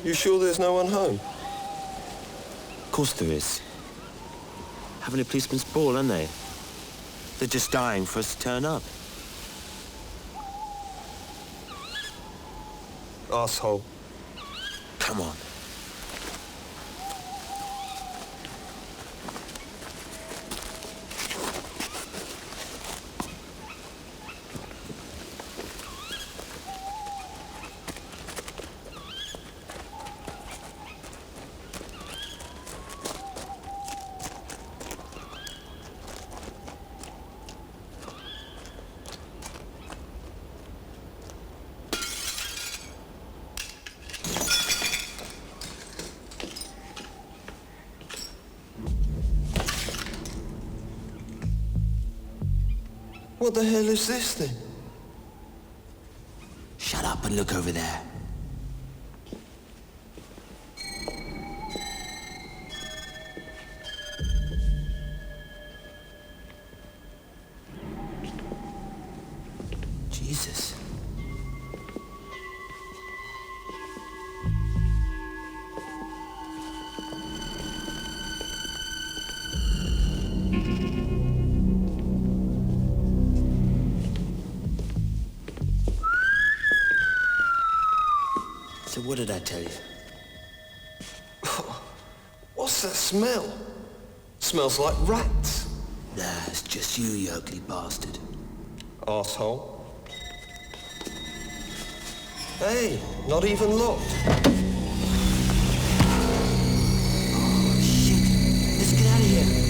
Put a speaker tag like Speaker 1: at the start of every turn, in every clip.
Speaker 1: You sure there's no one home?
Speaker 2: Of course there is. Having a policeman's ball, aren't they? They're just dying for us to turn up.
Speaker 1: Asshole.
Speaker 2: Come on.
Speaker 1: What the hell is this thing?
Speaker 2: Shut up and look over there. Jesus. So what did I tell you?
Speaker 1: What's that smell? Smells like rats.
Speaker 2: Nah, it's just you, you ugly bastard.
Speaker 1: Asshole. Hey, not even locked.
Speaker 2: Oh, shit. Let's get out of here.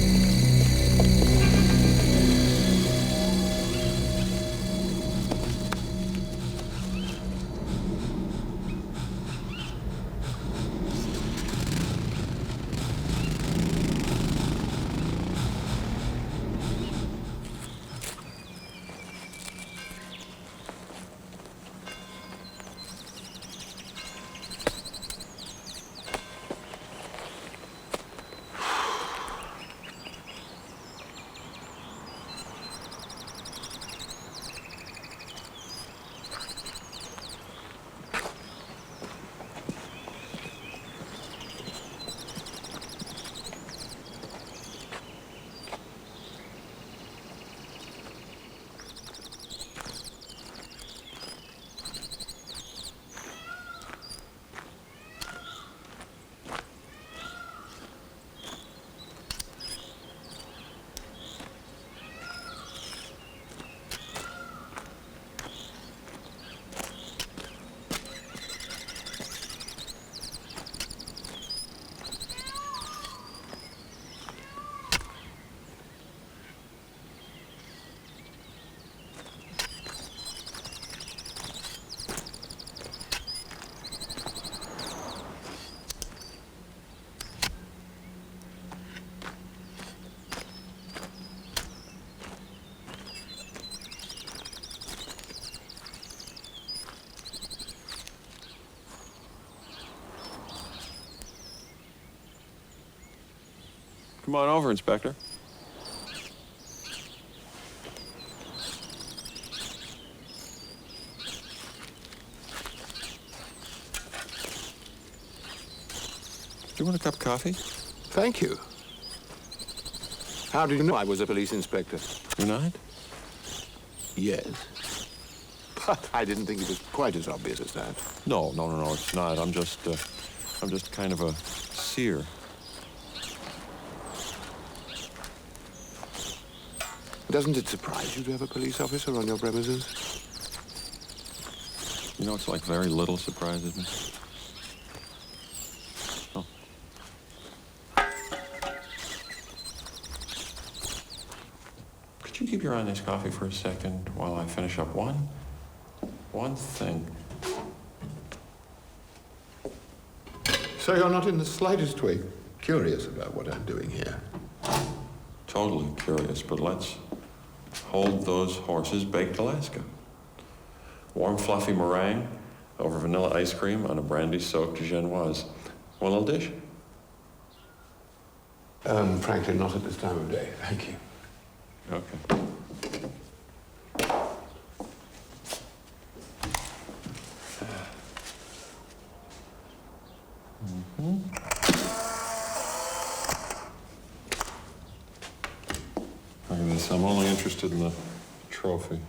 Speaker 3: Come on over, Inspector. Do you want a cup of coffee?
Speaker 4: Thank you. How did you know I was a police inspector?
Speaker 3: You're not?
Speaker 4: Yes. But I didn't think it was quite as obvious as that.
Speaker 3: No, it's not. I'm just kind of a seer.
Speaker 4: Doesn't it surprise you to have a police officer on your premises?
Speaker 3: You know, it's like very little surprises me. Oh. Could you keep your eye on this coffee for a second while I finish up one thing?
Speaker 4: So you're not in the slightest way curious about what I'm doing here?
Speaker 3: Totally curious, but let's hold those horses baked Alaska. Warm, fluffy meringue over vanilla ice cream on a brandy-soaked genoise. One little dish?
Speaker 4: Frankly, not at this time of day. Thank you.
Speaker 3: Okay. this. I'm only interested in the trophy.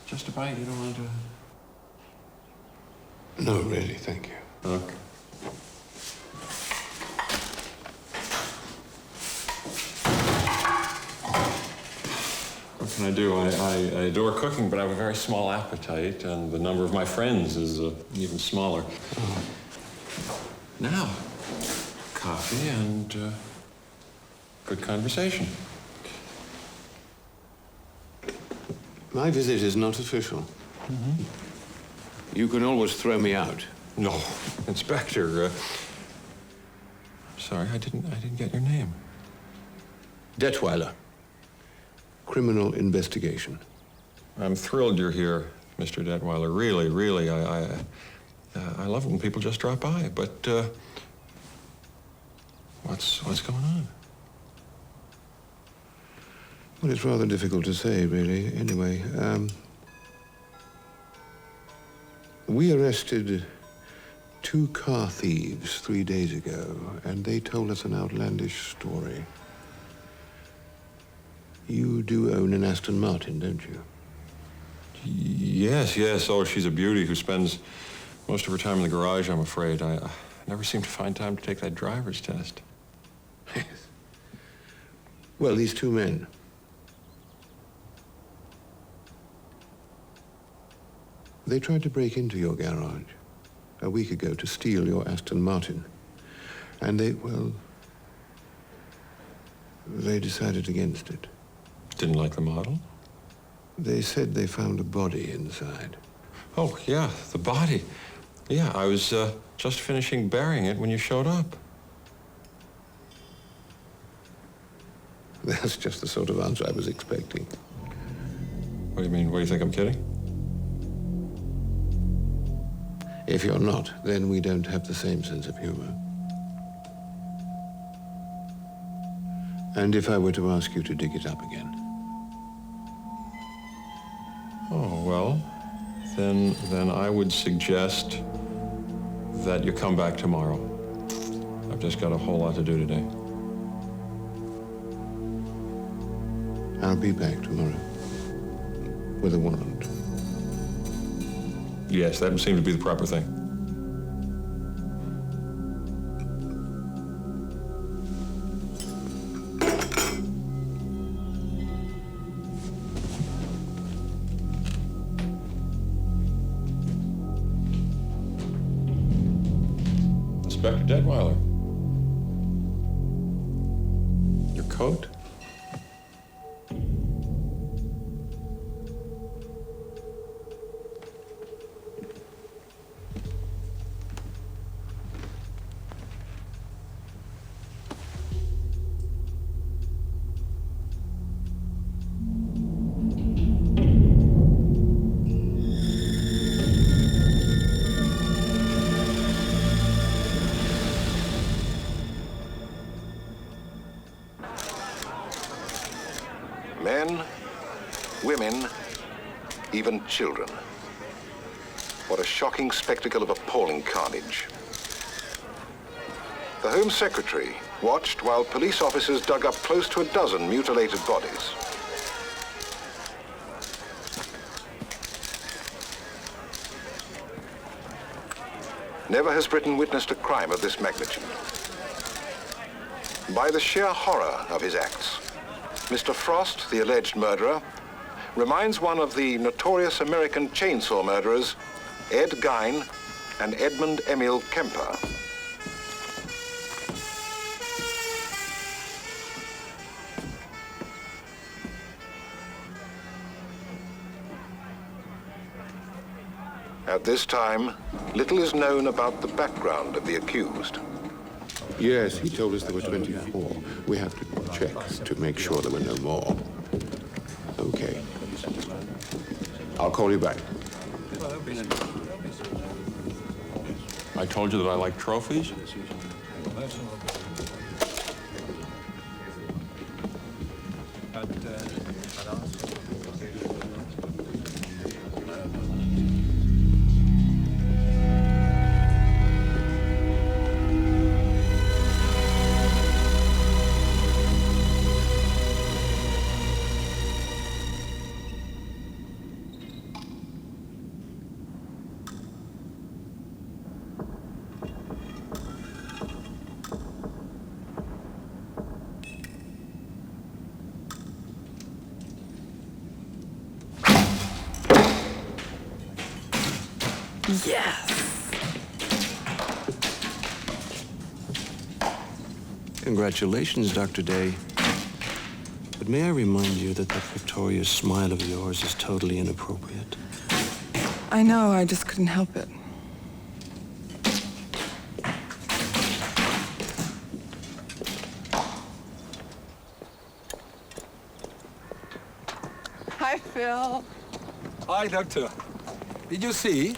Speaker 3: Just a bite. You don't want to...
Speaker 4: No, really, thank you.
Speaker 3: Okay. What can I do? I adore cooking, but I have a very small appetite, and the number of my friends is even smaller. Now, coffee and good conversation.
Speaker 4: My visit is not official. You can always throw me out.
Speaker 3: No, Inspector. Sorry, I didn't get your name.
Speaker 4: Detweiler. Criminal investigation.
Speaker 3: I'm thrilled you're here, Mr. Detweiler. Really, really, I love it when people just drop by. But what's going on?
Speaker 4: Well, it's rather difficult to say, really. Anyway, we arrested 2 car thieves 3 days ago, and they told us an outlandish story. You do own an Aston Martin, don't you?
Speaker 3: Yes, yes. Oh, she's a beauty who spends most of her time in the garage, I'm afraid. I never seem to find time to take that driver's test.
Speaker 4: Yes. Well, these 2 men. They tried to break into your garage a week ago to steal your Aston Martin. And they decided against it.
Speaker 3: Didn't like the model?
Speaker 4: They said they found a body inside.
Speaker 3: Oh, yeah, the body. Yeah, I was just finishing burying it when you showed up.
Speaker 4: That's just the sort of answer I was expecting.
Speaker 3: What do you mean? What do you think, I'm kidding?
Speaker 4: If you're not, then we don't have the same sense of humor. And if I were to ask you to dig it up again?
Speaker 3: Oh, well, then I would suggest that you come back tomorrow. I've just got a whole lot to do today.
Speaker 4: I'll be back tomorrow with a warrant.
Speaker 3: Yes, that would seem to be the proper thing. Inspector Detweiler. Your coat?
Speaker 5: Men, women, even children. What a shocking spectacle of appalling carnage. The Home Secretary watched while police officers dug up close to a dozen mutilated bodies. Never has Britain witnessed a crime of this magnitude. By the sheer horror of his acts, Mr. Frost, the alleged murderer, reminds one of the notorious American chainsaw murderers, Ed Gein and Edmund Emil Kemper. At this time, little is known about the background of the accused.
Speaker 4: Yes, he told us there were 24. We have to check to make sure there were no more. Okay. I'll call you back.
Speaker 3: I told you that I like trophies.
Speaker 6: Yes!
Speaker 1: Congratulations, Dr. Day. But may I remind you that that victorious smile of yours is totally inappropriate?
Speaker 6: I know, I just couldn't help it. Hi, Phil.
Speaker 7: Hi, Doctor. Did you see?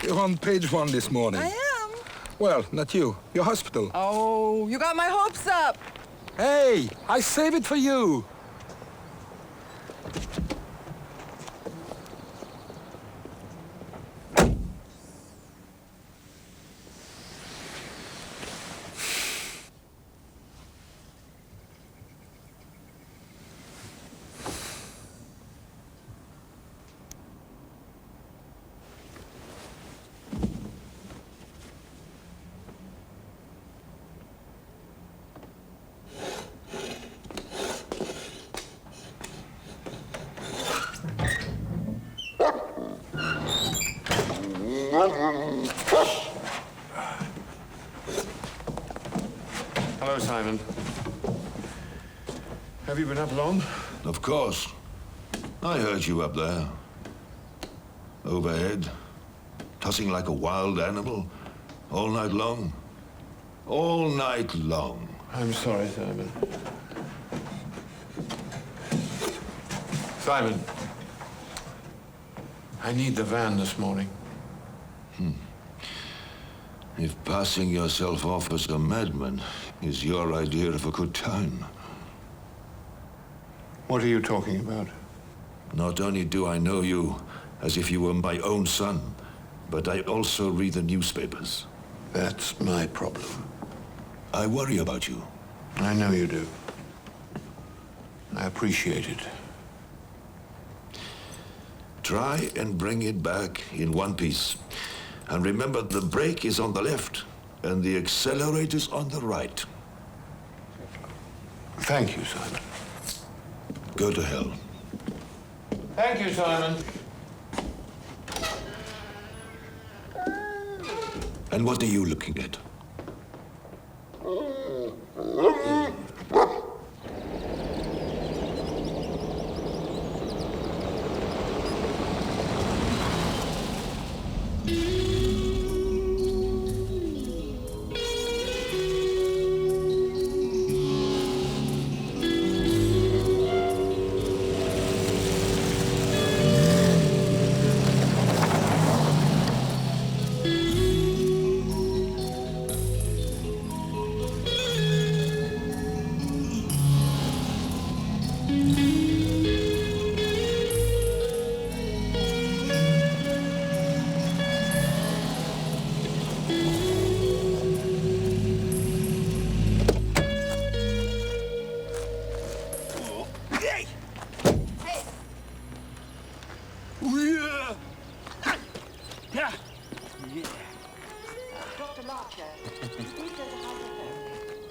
Speaker 7: You're on page 1 this morning.
Speaker 6: I am.
Speaker 7: Well, not you. Your hospital.
Speaker 6: Oh, you got my hopes up.
Speaker 7: Hey, I save it for you.
Speaker 4: Hello, Simon. Have you been up long?
Speaker 8: Of course. I heard you up there. Overhead, tossing like a wild animal, all night long. All night long.
Speaker 4: I'm sorry, Simon. Simon, I need the van this morning.
Speaker 8: If passing yourself off as a madman is your idea of a good time.
Speaker 4: What are you talking about?
Speaker 8: Not only do I know you as if you were my own son, but I also read the newspapers.
Speaker 4: That's my problem.
Speaker 8: I worry about you.
Speaker 4: I know you do. I appreciate it.
Speaker 8: Try and bring it back in one piece. And remember, the brake is on the left, and the accelerator's on the right.
Speaker 4: Thank you, Simon.
Speaker 8: Go to hell.
Speaker 4: Thank you, Simon.
Speaker 8: And what are you looking at?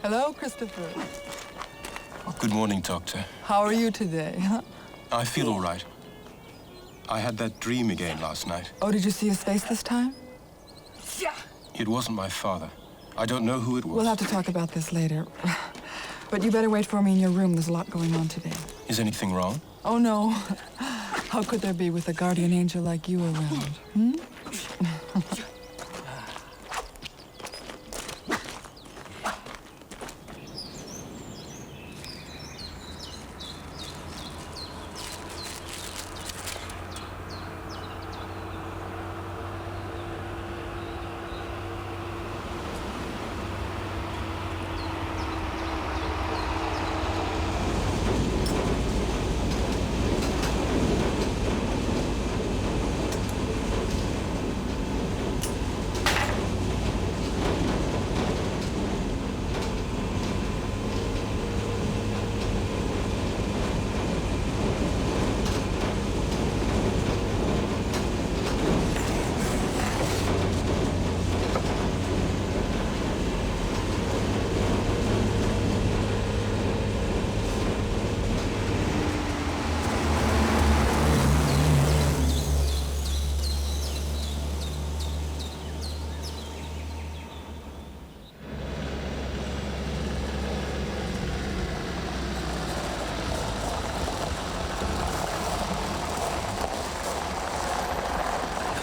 Speaker 6: Hello, Christopher.
Speaker 9: Good morning, Doctor.
Speaker 6: How are you today? Huh?
Speaker 9: I feel all right. I had that dream again last night.
Speaker 6: Oh, did you see his face this time?
Speaker 9: It wasn't my father. I don't know who it was.
Speaker 6: We'll have to talk about this later. But you better wait for me in your room. There's a lot going on today.
Speaker 9: Is anything wrong?
Speaker 6: Oh, no. How could there be with a guardian angel like you around? Hmm?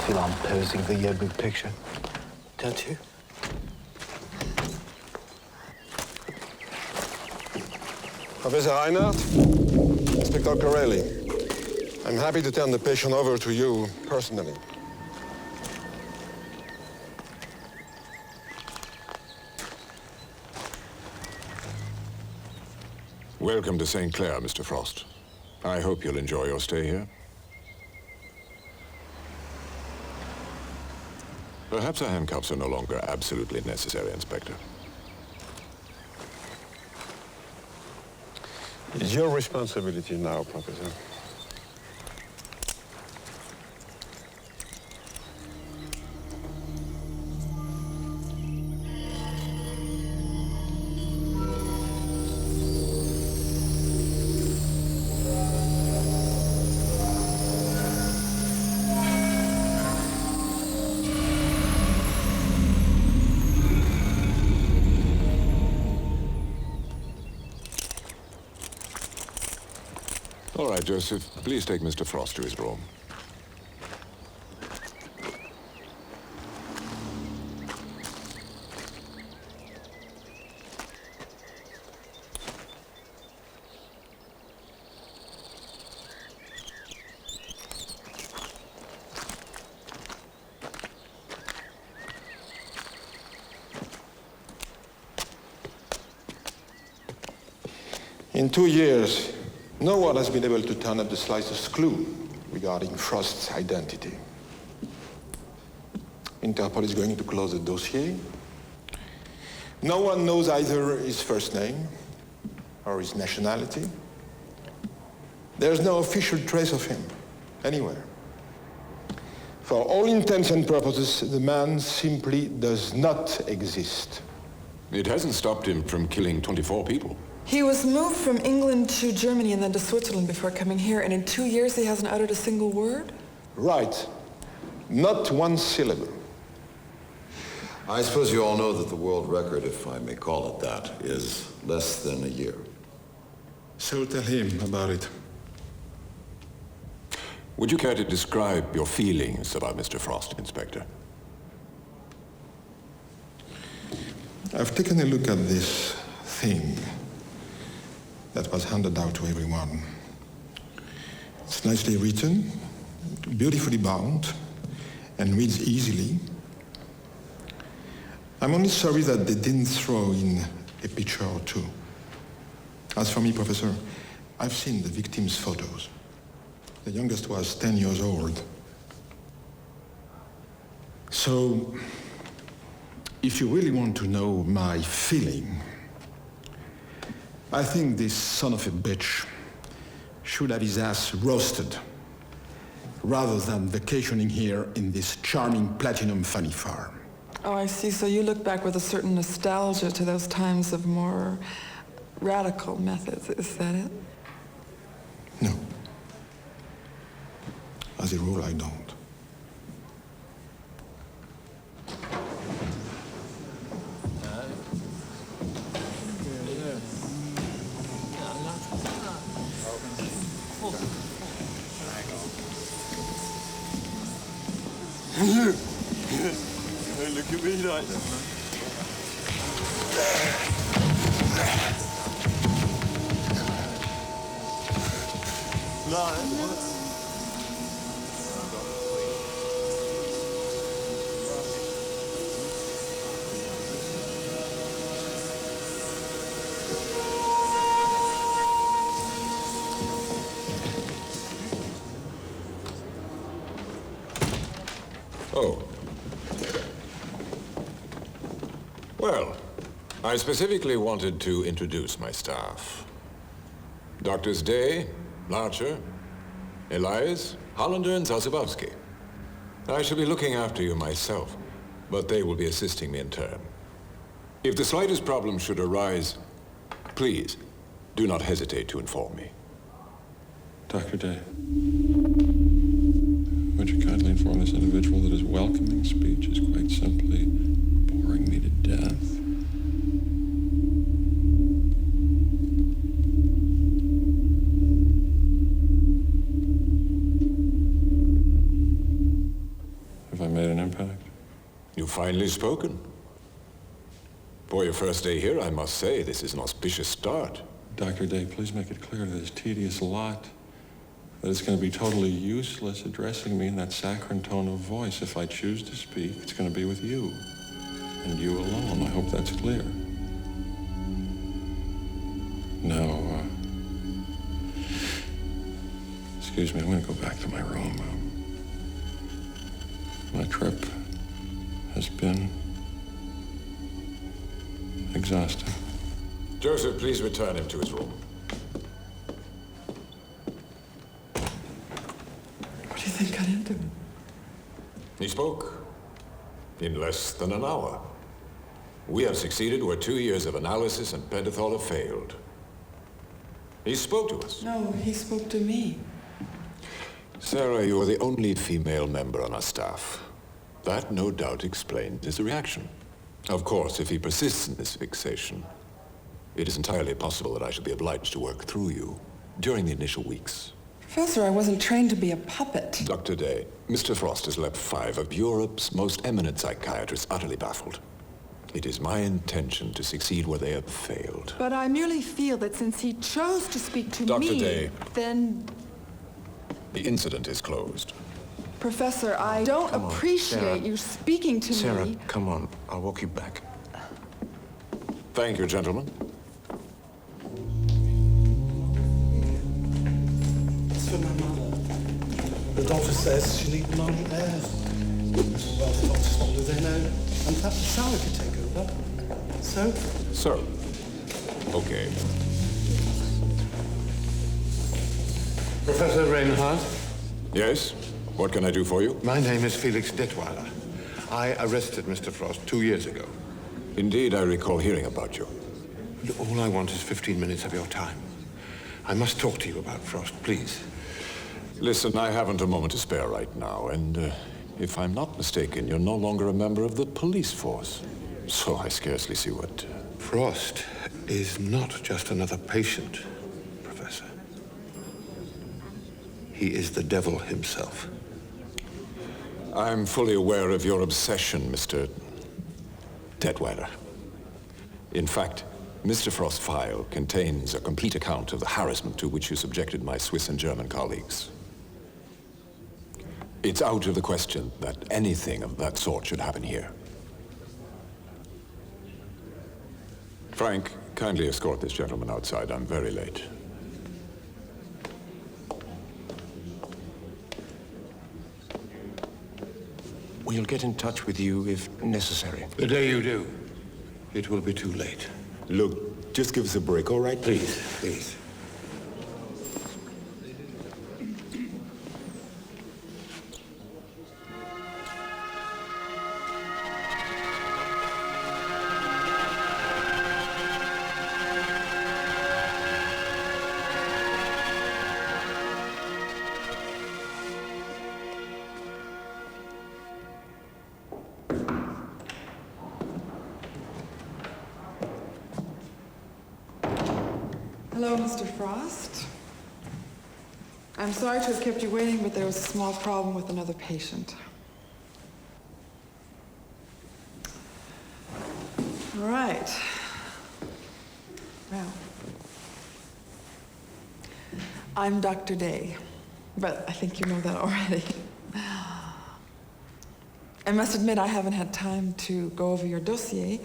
Speaker 10: feel I'm posing for the big picture. Don't you?
Speaker 11: Professor Reinhardt, Inspector Corelli. I'm happy to turn the patient over to you personally.
Speaker 12: Welcome to St. Clair, Mr. Frost. I hope you'll enjoy your stay here. Perhaps our handcuffs are no longer absolutely necessary, Inspector.
Speaker 11: It's your responsibility now, Professor.
Speaker 12: All right, Joseph, please take Mr. Frost to his room.
Speaker 11: In 2 years, no one has been able to turn up the slightest clue regarding Frost's identity. Interpol is going to close the dossier. No one knows either his first name or his nationality. There's no official trace of him anywhere. For all intents and purposes, the man simply does not exist.
Speaker 12: It hasn't stopped him from killing 24 people.
Speaker 6: He was moved from England to Germany and then to Switzerland before coming here, and in 2 years he hasn't uttered a single word?
Speaker 11: Right. Not one syllable.
Speaker 8: I suppose you all know that the world record, if I may call it that, is less than a year.
Speaker 11: So tell him about it.
Speaker 12: Would you care to describe your feelings about Mr. Frost, Inspector?
Speaker 11: I've taken a look at this thing that was handed out to everyone. It's nicely written, beautifully bound, and reads easily. I'm only sorry that they didn't throw in a picture or two. As for me, Professor, I've seen the victims' photos. The youngest was 10 years old. So, if you really want to know my feeling, I think this son of a bitch should have his ass roasted rather than vacationing here in this charming platinum funny farm.
Speaker 6: Oh, I see. So you look back with a certain nostalgia to those times of more radical methods. Is that it?
Speaker 11: No. As a rule, I don't.
Speaker 13: Look at me, like.
Speaker 12: Oh. Well, I specifically wanted to introduce my staff. Doctors Day, Larcher, Elias, Hollander, and Zasubowski. I shall be looking after you myself, but they will be assisting me in turn. If the slightest problem should arise, please, do not hesitate to inform me.
Speaker 3: Dr. Day, would you kindly inform this individual that his welcoming speech is quite simply boring me to death? Have I made an impact?
Speaker 12: You've finally spoken. For your first day here, I must say, this is an auspicious start.
Speaker 3: Dr. Day, please make it clear to this tedious lot that it's going to be totally useless addressing me in that saccharine tone of voice. If I choose to speak, it's going to be with you, and you alone. I hope that's clear. Now, excuse me, I'm going to go back to my room. My trip has been exhausting.
Speaker 12: Joseph, please return him to his room.
Speaker 6: What do you think got into him?
Speaker 12: He spoke in less than an hour. We have succeeded where 2 years of analysis and pentothal have failed. He spoke to us.
Speaker 6: No, he spoke to me.
Speaker 12: Sarah, you are the only female member on our staff. That no doubt explains his reaction. Of course, if he persists in this fixation, it is entirely possible that I shall be obliged to work through you during the initial weeks.
Speaker 6: Professor, I wasn't trained to be a puppet.
Speaker 12: Dr. Day, Mr. Frost has left 5 of Europe's most eminent psychiatrists utterly baffled. It is my intention to succeed where they have failed.
Speaker 6: But I merely feel that since he chose to speak to
Speaker 12: Dr.
Speaker 6: me,
Speaker 12: Day.
Speaker 6: then...
Speaker 12: The incident is closed.
Speaker 6: Professor, I don't
Speaker 1: Come on,
Speaker 6: appreciate
Speaker 1: Sarah.
Speaker 6: you speaking to
Speaker 1: Sarah,
Speaker 6: me.
Speaker 1: come on. I'll walk you back.
Speaker 12: Thank you, gentlemen.
Speaker 10: It's for my mother. The doctor says she needs long hair. Well, Fox longer than and perhaps Sarah could take over. So?
Speaker 12: Sir. Okay.
Speaker 4: Professor Reinhardt?
Speaker 12: Yes? What can I do for you?
Speaker 4: My name is Felix Detweiler. I arrested Mr. Frost 2 years ago.
Speaker 12: Indeed, I recall hearing about you.
Speaker 4: All I want is 15 minutes of your time. I must talk to you about Frost, please.
Speaker 12: Listen, I haven't a moment to spare right now, and if I'm not mistaken, you're no longer a member of the police force. So I scarcely see what...
Speaker 4: Frost is not just another patient, Professor. He is the devil himself.
Speaker 12: I'm fully aware of your obsession, Mr. Detweiler. In fact, Mr. Frost's file contains a complete account of the harassment to which you subjected my Swiss and German colleagues. It's out of the question that anything of that sort should happen here. Frank, kindly escort this gentleman outside. I'm very late.
Speaker 1: We'll get in touch with you if necessary.
Speaker 4: The day you do, it will be too late.
Speaker 11: Look, just give us a break, all right?
Speaker 4: Please, please.
Speaker 6: Hello, Mr. Frost. I'm sorry to have kept you waiting, but there was a small problem with another patient. All right. Well, I'm Dr. Day, but I think you know that already. I must admit I haven't had time to go over your dossier,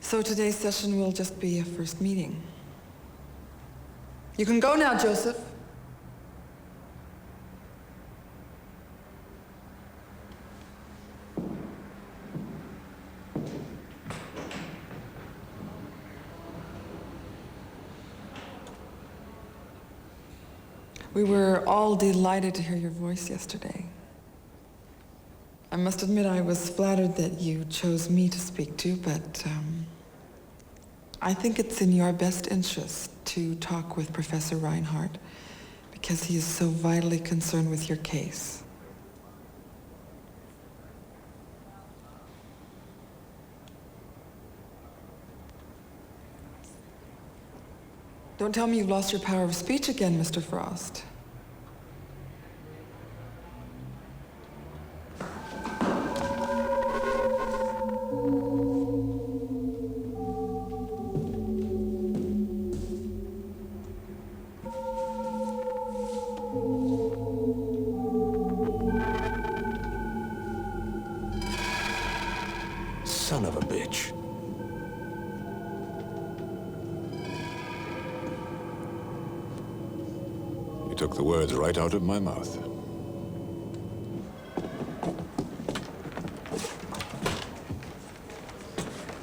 Speaker 6: so today's session will just be a first meeting. You can go now, Joseph. We were all delighted to hear your voice yesterday. I must admit I was flattered that you chose me to speak to, but I think it's in your best interest to talk with Professor Reinhardt because he is so vitally concerned with your case. Don't tell me you've lost your power of speech again, Mr. Frost.
Speaker 8: son of a bitch.
Speaker 12: You took the words right out of my mouth.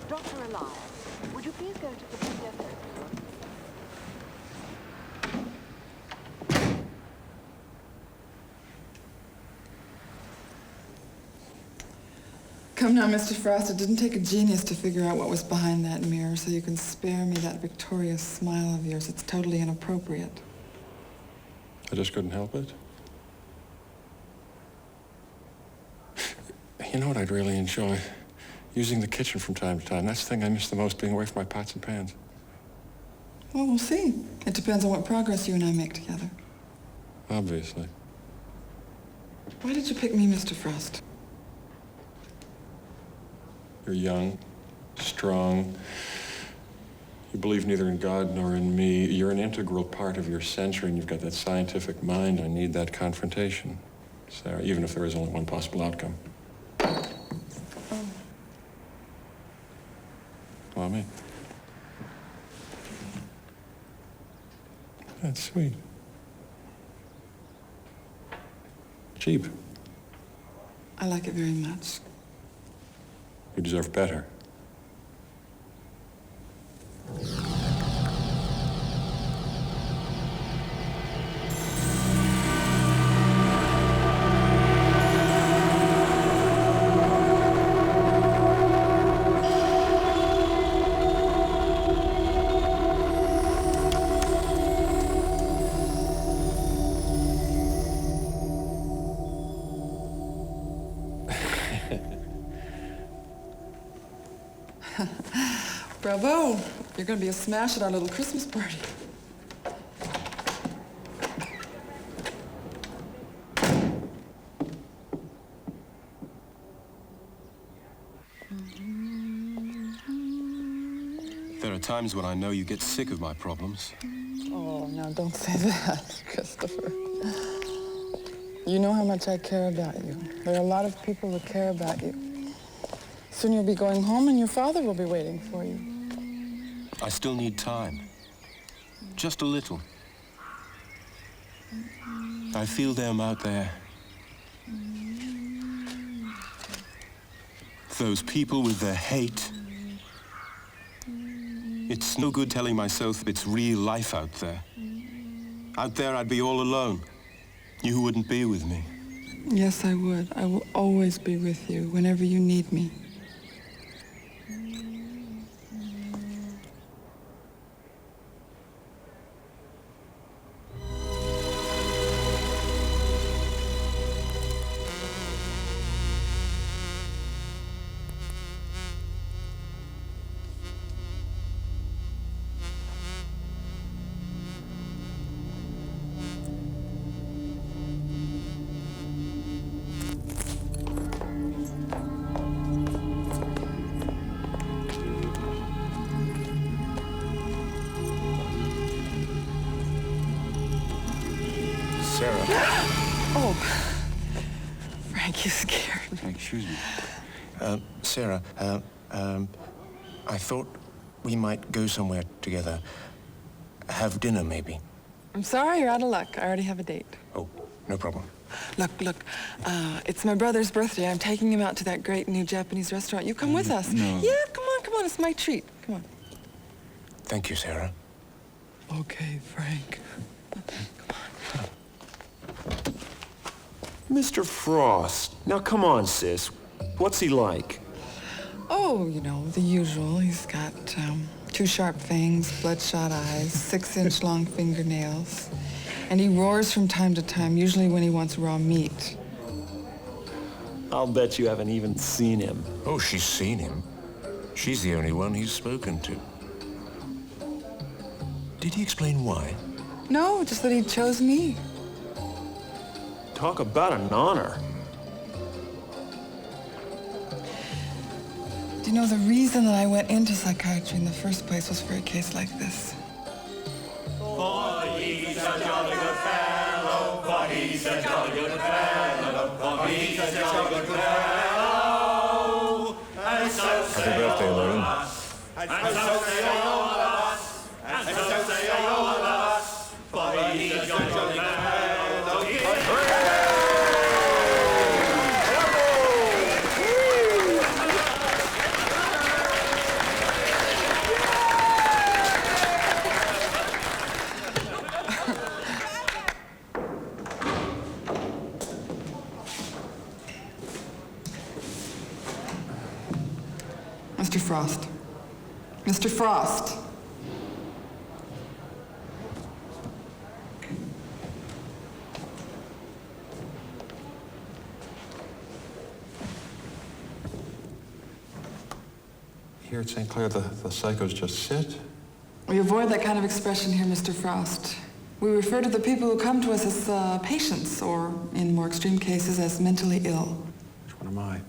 Speaker 13: Dr. Elias, would you please go to the physiotherapy room?
Speaker 6: Come now, Mr. Frost. It didn't take a genius to figure out what was behind that mirror, so you can spare me that victorious smile of yours. It's totally inappropriate.
Speaker 3: I just couldn't help it. You know what I'd really enjoy? Using the kitchen from time to time. That's the thing I miss the most, being away from my pots and pans.
Speaker 6: Well, we'll see. It depends on what progress you and I make together.
Speaker 3: Obviously.
Speaker 6: Why did you pick me, Mr. Frost?
Speaker 3: You're young, strong. You believe neither in God nor in me. You're an integral part of your century, and you've got that scientific mind. I need that confrontation, Sarah, even if there is only one possible outcome. Follow me. That's sweet. Cheap.
Speaker 6: I like it very much.
Speaker 3: You deserve better.
Speaker 6: Bravo! You're gonna be a smash at our little Christmas party.
Speaker 9: There are times when I know you get sick of my problems.
Speaker 6: Oh, now don't say that, Christopher. You know how much I care about you. There are a lot of people who care about you. Soon you'll be going home and your father will be waiting for you.
Speaker 9: I still need time. Just a little. I feel them out there. Those people with their hate. It's no good telling myself it's real life out there. Out there I'd be all alone. You wouldn't be with me.
Speaker 6: Yes, I would. I will always be with you whenever you need me.
Speaker 8: Sarah.
Speaker 6: Oh, Frank, you scared me.
Speaker 8: Excuse me. Sarah, I thought we might go somewhere together. Have dinner, maybe.
Speaker 6: I'm sorry, you're out of luck. I already have a date.
Speaker 8: Oh, no problem.
Speaker 6: Look, it's my brother's birthday. I'm taking him out to that great new Japanese restaurant. You come with us.
Speaker 8: No.
Speaker 6: Yeah, come on, it's my treat. Come on.
Speaker 8: Thank you, Sarah.
Speaker 6: Okay, Frank.
Speaker 2: Mr. Frost. Now, come on, sis. What's he like?
Speaker 6: Oh, you know, the usual. He's got 2 sharp fangs, bloodshot eyes, 6-inch long fingernails. And he roars from time to time, usually when he wants raw meat.
Speaker 2: I'll bet you haven't even seen him.
Speaker 8: Oh, she's seen him. She's the only one he's spoken to. Did he explain why?
Speaker 6: No, just that he chose me.
Speaker 2: Talk about an honor.
Speaker 6: Do you know, the reason that I went into psychiatry in the first place was for a case like this.
Speaker 14: For he's a jolly good fellow, for he's a jolly good fellow, for he's a jolly good fellow, and so
Speaker 12: Happy birthday, Lauren.
Speaker 14: And so say all of us, and so say all of us, for he's a jolly fellow, he is.
Speaker 6: Mr. Frost. Mr. Frost.
Speaker 3: Here at St. Clair, the psychos just sit.
Speaker 6: We avoid that kind of expression here, Mr. Frost. We refer to the people who come to us as patients, or in more extreme cases, as mentally ill.
Speaker 3: Which one am I?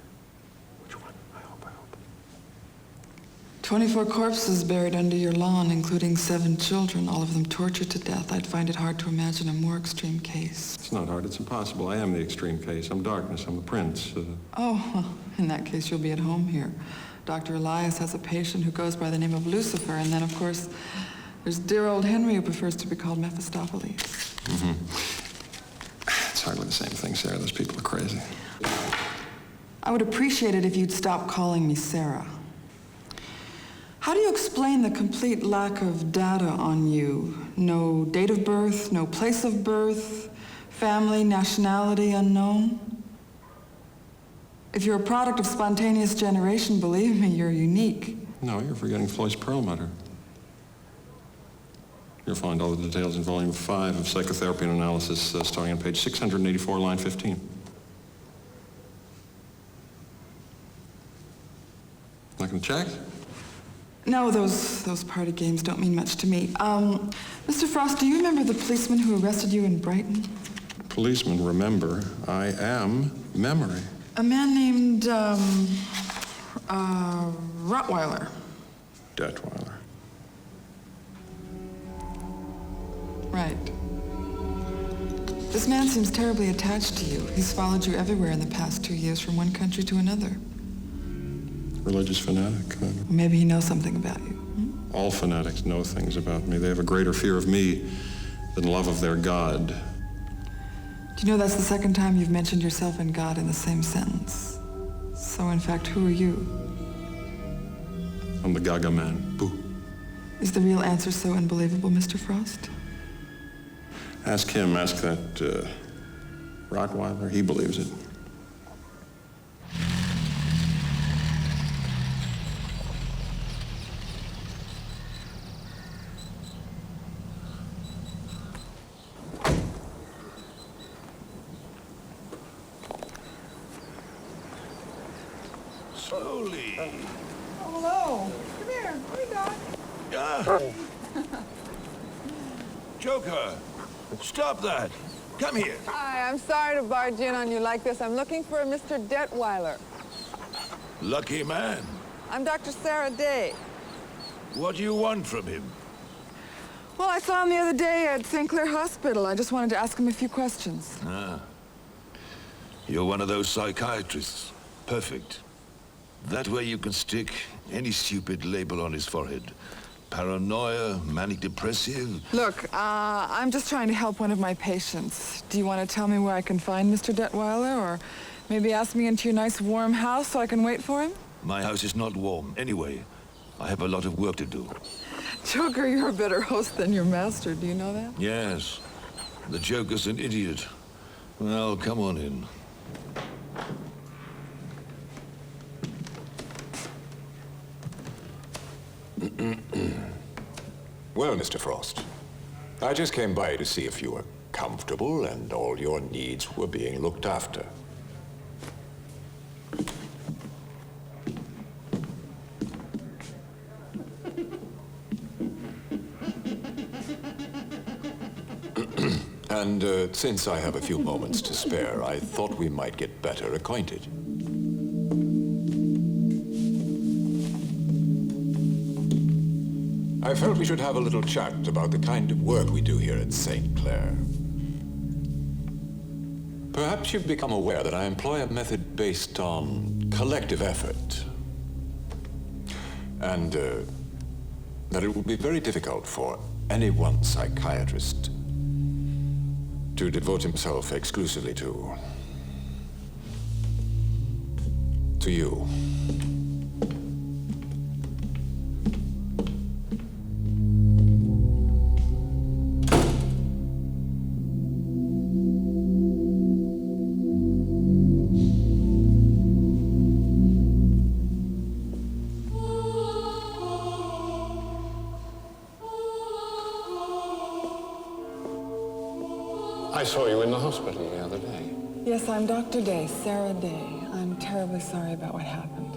Speaker 6: 24 corpses buried under your lawn, including 7 children, all of them tortured to death. I'd find it hard to imagine a more extreme case.
Speaker 3: It's not hard, it's impossible. I am the extreme case. I'm darkness, I'm the prince.
Speaker 6: Oh, well, in that case, you'll be at home here. Dr. Elias has a patient who goes by the name of Lucifer, and then, of course, there's dear old Henry who prefers to be called Mephistopheles.
Speaker 3: Mm-hmm. It's hardly the same thing, Sarah. Those people are crazy.
Speaker 6: I would appreciate it if you'd stop calling me Sarah. How do you explain the complete lack of data on you? No date of birth, no place of birth, family, nationality unknown? If you're a product of spontaneous generation, believe me, you're unique.
Speaker 3: No, you're forgetting Floyd's Perlmutter. You'll find all the details in Volume 5 of Psychotherapy and Analysis, starting on page 684, line 15. Not gonna check?
Speaker 6: No, those party games don't mean much to me. Mr. Frost, do you remember the policeman who arrested you in Brighton?
Speaker 3: Policeman, remember, I am memory.
Speaker 6: A man named, Rottweiler.
Speaker 3: Detweiler.
Speaker 6: Right. This man seems terribly attached to you. He's followed you everywhere in the past 2 years, from one country to another.
Speaker 3: Religious fanatic.
Speaker 6: Maybe he knows something about you.
Speaker 3: All fanatics know things about me. They have a greater fear of me than love of their God.
Speaker 6: Do you know that's the second time you've mentioned yourself and God in the same sentence? So, in fact, who are you?
Speaker 3: I'm the Gaga man. Boo.
Speaker 6: Is the real answer so unbelievable, Mr. Frost?
Speaker 3: Ask him, ask that Rottweiler. He believes it.
Speaker 8: Slowly.
Speaker 6: Oh, hello. Come here. Hey, Doc.
Speaker 8: Joker, stop that. Come here.
Speaker 15: Hi, I'm sorry to barge in on you like this. I'm looking for a Mr. Detweiler.
Speaker 8: Lucky man.
Speaker 15: I'm Dr. Sarah Day.
Speaker 8: What do you want from him?
Speaker 6: Well, I saw him the other day at St. Clair Hospital. I just wanted to ask him a few questions.
Speaker 8: Ah. You're one of those psychiatrists. Perfect. That way you can stick any stupid label on his forehead. Paranoia, manic depressive.
Speaker 6: Look, I'm just trying to help one of my patients. Do you want to tell me where I can find Mr. Detweiler, or maybe ask me into your nice warm house so I can wait for him?
Speaker 8: My house is not warm. Anyway, I have a lot of work to do.
Speaker 6: Joker, you're a better host than your master. Do you know that?
Speaker 8: Yes. The Joker's an idiot. Well, come on in.
Speaker 12: Well, Mr. Frost, I just came by to see if you were comfortable and all your needs were being looked after. And since I have a few moments to spare, I thought we might get better acquainted. I felt we should have a little chat about the kind of work we do here at St. Clair. Perhaps you've become aware that I employ a method based on collective effort. And that it would be very difficult for any one psychiatrist to devote himself exclusively to you.
Speaker 4: I saw you in the hospital the other day.
Speaker 6: Yes, I'm Dr. Day, Sarah Day. I'm terribly sorry about what happened.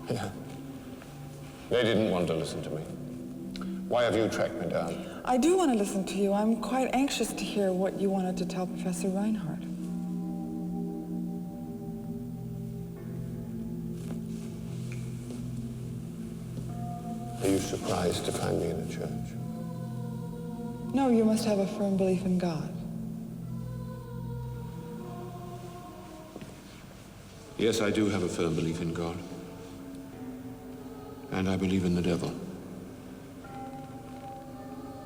Speaker 4: Yeah. They didn't want to listen to me. Why have you tracked me down?
Speaker 6: I do want to listen to you. I'm quite anxious to hear what you wanted to tell Professor Reinhardt.
Speaker 4: Are you surprised to find me in a church?
Speaker 6: No, you must have a firm belief in God.
Speaker 4: Yes, I do have a firm belief in God. And I believe in the devil.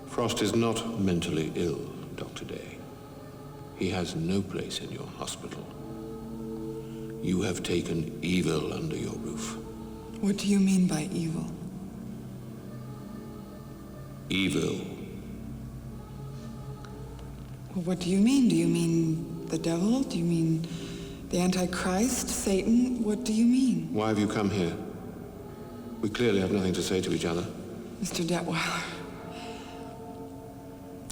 Speaker 4: Frost is not mentally ill, Dr. Day. He has no place in your hospital. You have taken evil under your roof.
Speaker 6: What do you mean by evil?
Speaker 4: Evil.
Speaker 6: Well, what do you mean? Do you mean the devil? Do you mean the Antichrist, Satan? What do you mean?
Speaker 4: Why have you come here? We clearly have nothing to say to each other.
Speaker 6: Mr. Detweiler,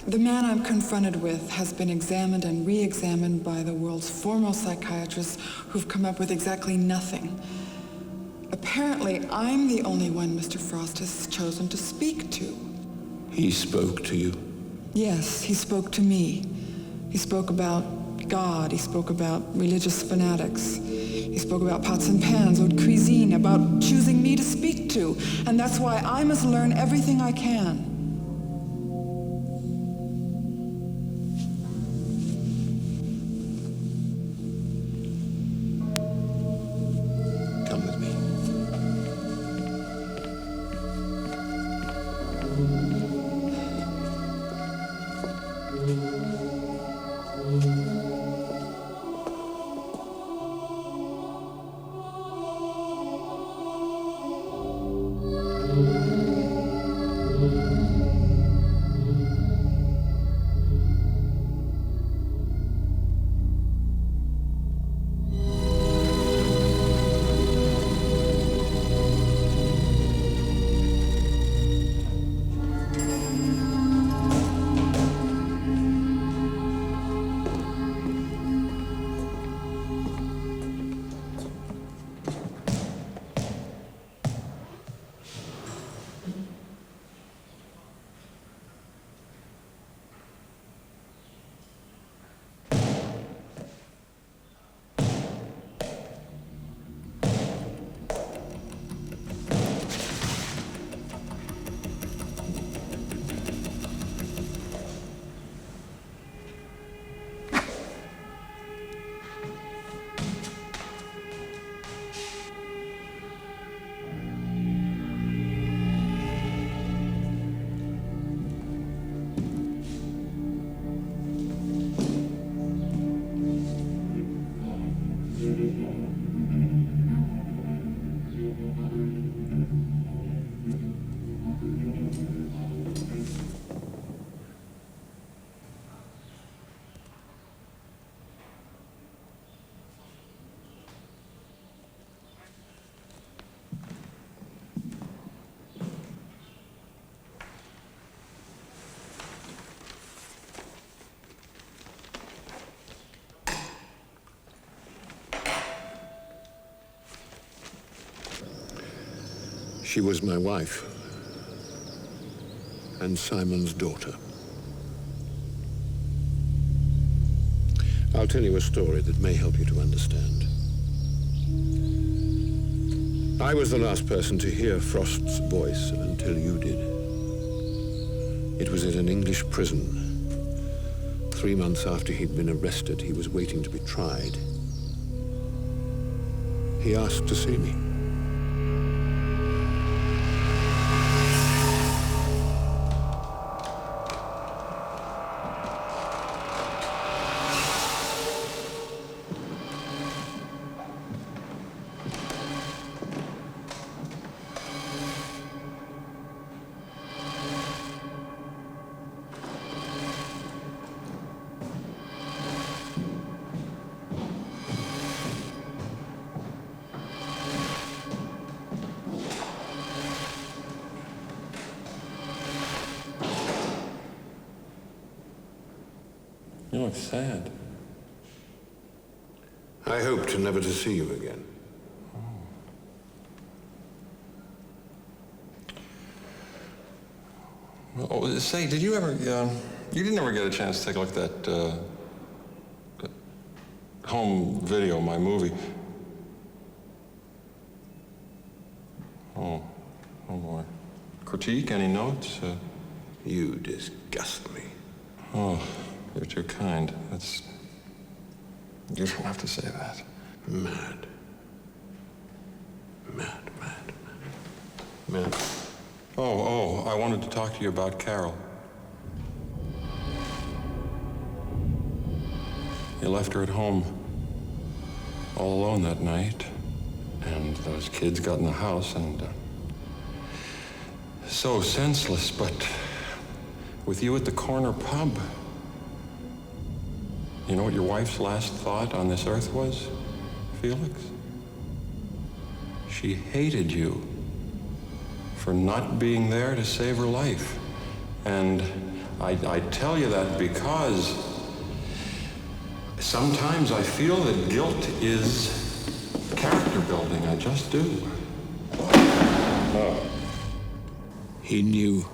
Speaker 6: the man I'm confronted with has been examined and re-examined by the world's foremost psychiatrists who've come up with exactly nothing. Apparently, I'm the only one Mr. Frost has chosen to speak to.
Speaker 4: He spoke to you?
Speaker 6: Yes, he spoke to me. He spoke about God. He spoke about religious fanatics. He spoke about pots and pans, haute cuisine, about choosing me to speak to. And that's why I must learn everything I can.
Speaker 4: Come with me. She was my wife and Simon's daughter. I'll tell you a story that may help you to understand. I was the last person to hear Frost's voice until you did. It was at an English prison. 3 months after he'd been arrested, he was waiting to be tried. He asked to see me.
Speaker 3: look sad.
Speaker 4: I hoped never to see you again.
Speaker 3: Oh, say, did you ever, you didn't ever get a chance to take a look at that home video, my movie? Oh boy. Critique, any notes?
Speaker 4: You disgust me.
Speaker 3: Oh, you're too kind. You don't have to say that.
Speaker 4: Mad.
Speaker 3: Oh, I wanted to talk to you about Carol. You left her at home all alone that night, and those kids got in the house, and so senseless, but with you at the corner pub. You know what your wife's last thought on this earth was, Felix? She hated you for not being there to save her life. And I tell you that because sometimes I feel that guilt is character building. I just do. Oh.
Speaker 4: He knew.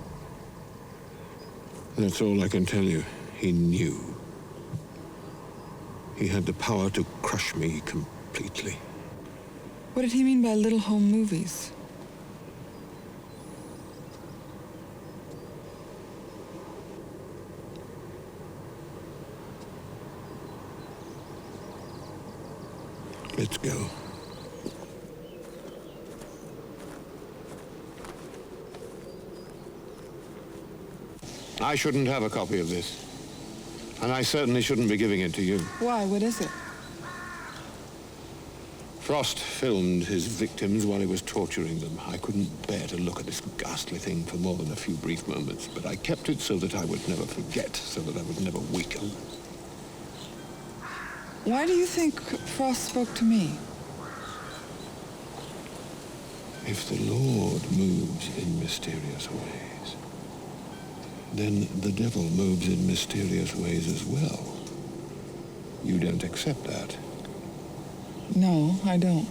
Speaker 4: That's all I can tell you. He knew. He had the power to crush me completely.
Speaker 6: What did he mean by little home movies?
Speaker 4: Let's go. I shouldn't have a copy of this. And I certainly shouldn't be giving it to you.
Speaker 6: Why? What is it?
Speaker 4: Frost filmed his victims while he was torturing them. I couldn't bear to look at this ghastly thing for more than a few brief moments, but I kept it so that I would never forget, so that I would never weaken.
Speaker 6: Why do you think Frost spoke to me?
Speaker 4: If the Lord moves in mysterious ways, then the devil moves in mysterious ways as well. You don't accept that?
Speaker 6: No, I don't.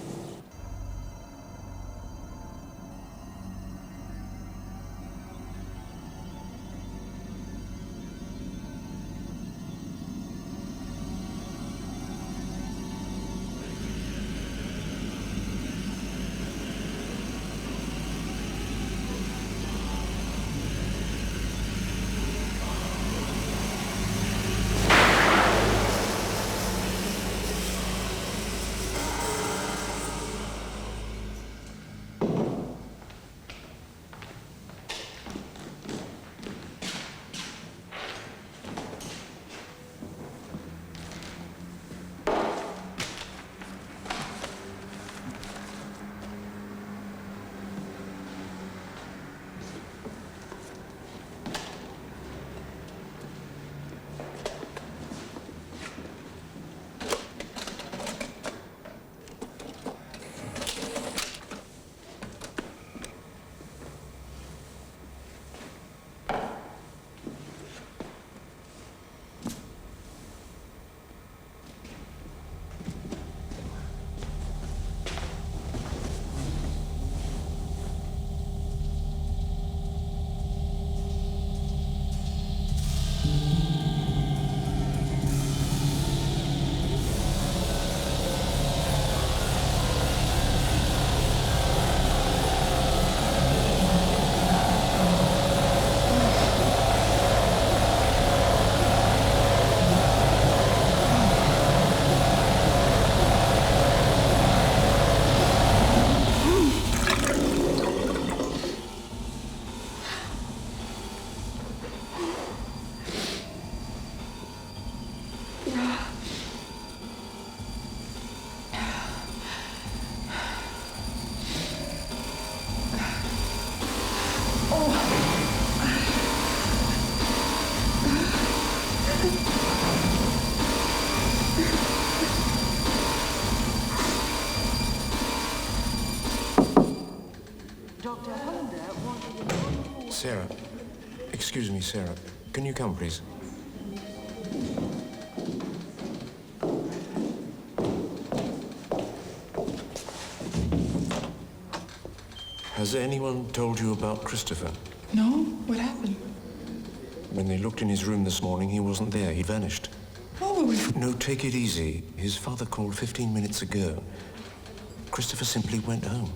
Speaker 16: Sarah. Excuse me, Sarah. Can you come, please?
Speaker 11: Has anyone told you about Christopher?
Speaker 6: No? What happened?
Speaker 11: When they looked in his room this morning, he wasn't there. He'd vanished.
Speaker 6: Oh,
Speaker 11: No, take it easy. His father called 15 minutes ago. Christopher simply went home.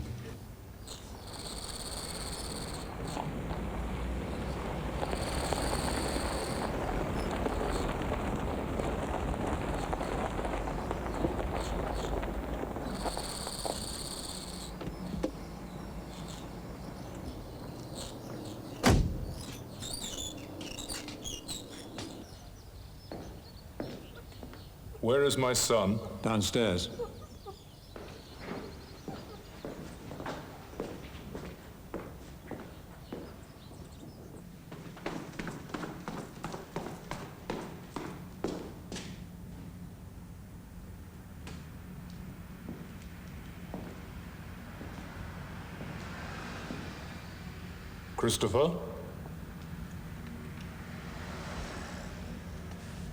Speaker 16: Where is my son?
Speaker 17: Downstairs.
Speaker 16: Christopher?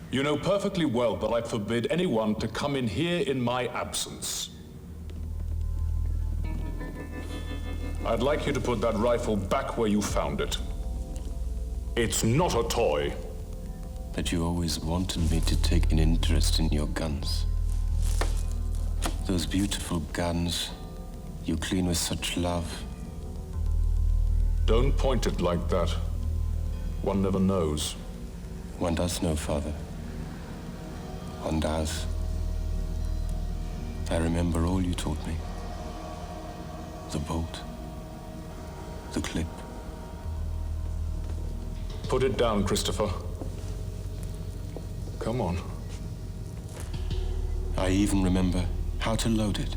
Speaker 16: You know perfectly well that I forbid anyone to come in here in my absence. I'd like you to put that rifle back where you found it. It's not a toy.
Speaker 2: But you always wanted me to take an interest in your guns. Those beautiful guns you clean with such love.
Speaker 16: Don't point it like that. One never knows.
Speaker 2: One does know, Father. One does. I remember all you taught me. The bolt. The clip.
Speaker 16: Put it down, Christopher. Come on.
Speaker 2: I even remember how to load it.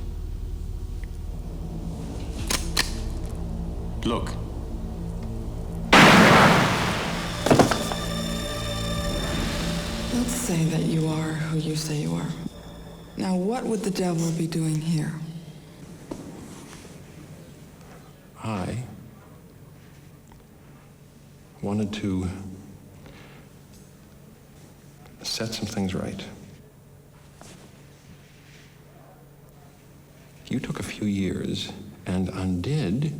Speaker 2: Look.
Speaker 6: Let's say that you are who you say you are. Now, what would the devil be doing here?
Speaker 11: I wanted to set some things right. You took a few years and undid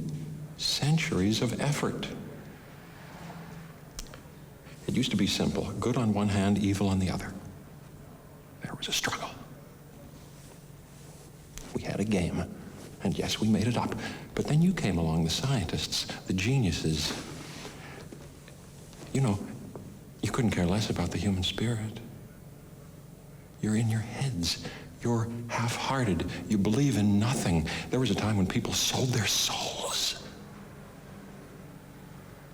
Speaker 11: centuries of effort. It used to be simple. Good on one hand, evil on the other. There was a struggle. We had a game. And yes, we made it up. But then you came along, the scientists, the geniuses. You know, you couldn't care less about the human spirit. You're in your heads. You're half-hearted. You believe in nothing. There was a time when people sold their souls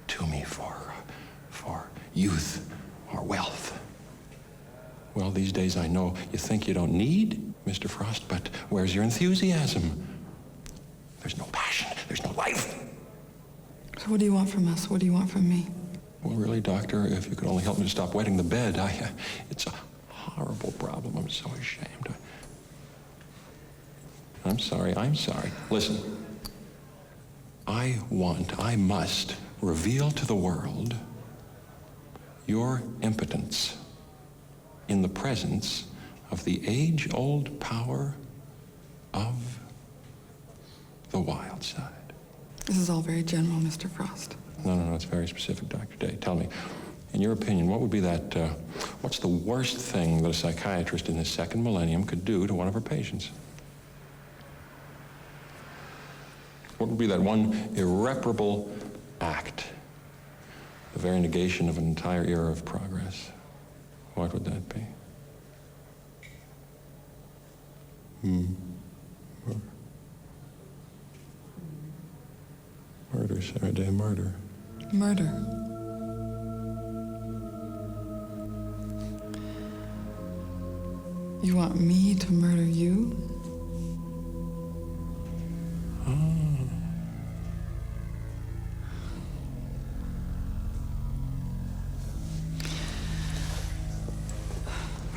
Speaker 11: to me for youth or wealth. Well, these days I know you think you don't need Mr. Frost, but where's your enthusiasm? There's no passion. There's no life.
Speaker 6: So what do you want from us? What do you want from me?
Speaker 11: Well, really, Doctor, if you could only help me to stop wetting the bed, it's a horrible problem. I'm so ashamed. I'm sorry. Listen, I must reveal to the world your impotence in the presence of the age-old power of the wild side.
Speaker 6: This is all very general, Mr. Frost.
Speaker 11: No, it's very specific, Dr. Day. Tell me, in your opinion, what would be what's the worst thing that a psychiatrist in the second millennium could do to one of her patients? What would be that one irreparable act? The very negation of an entire era of progress. What would that be? Murder, Sarah Day, murder.
Speaker 6: Murder. You want me to murder you?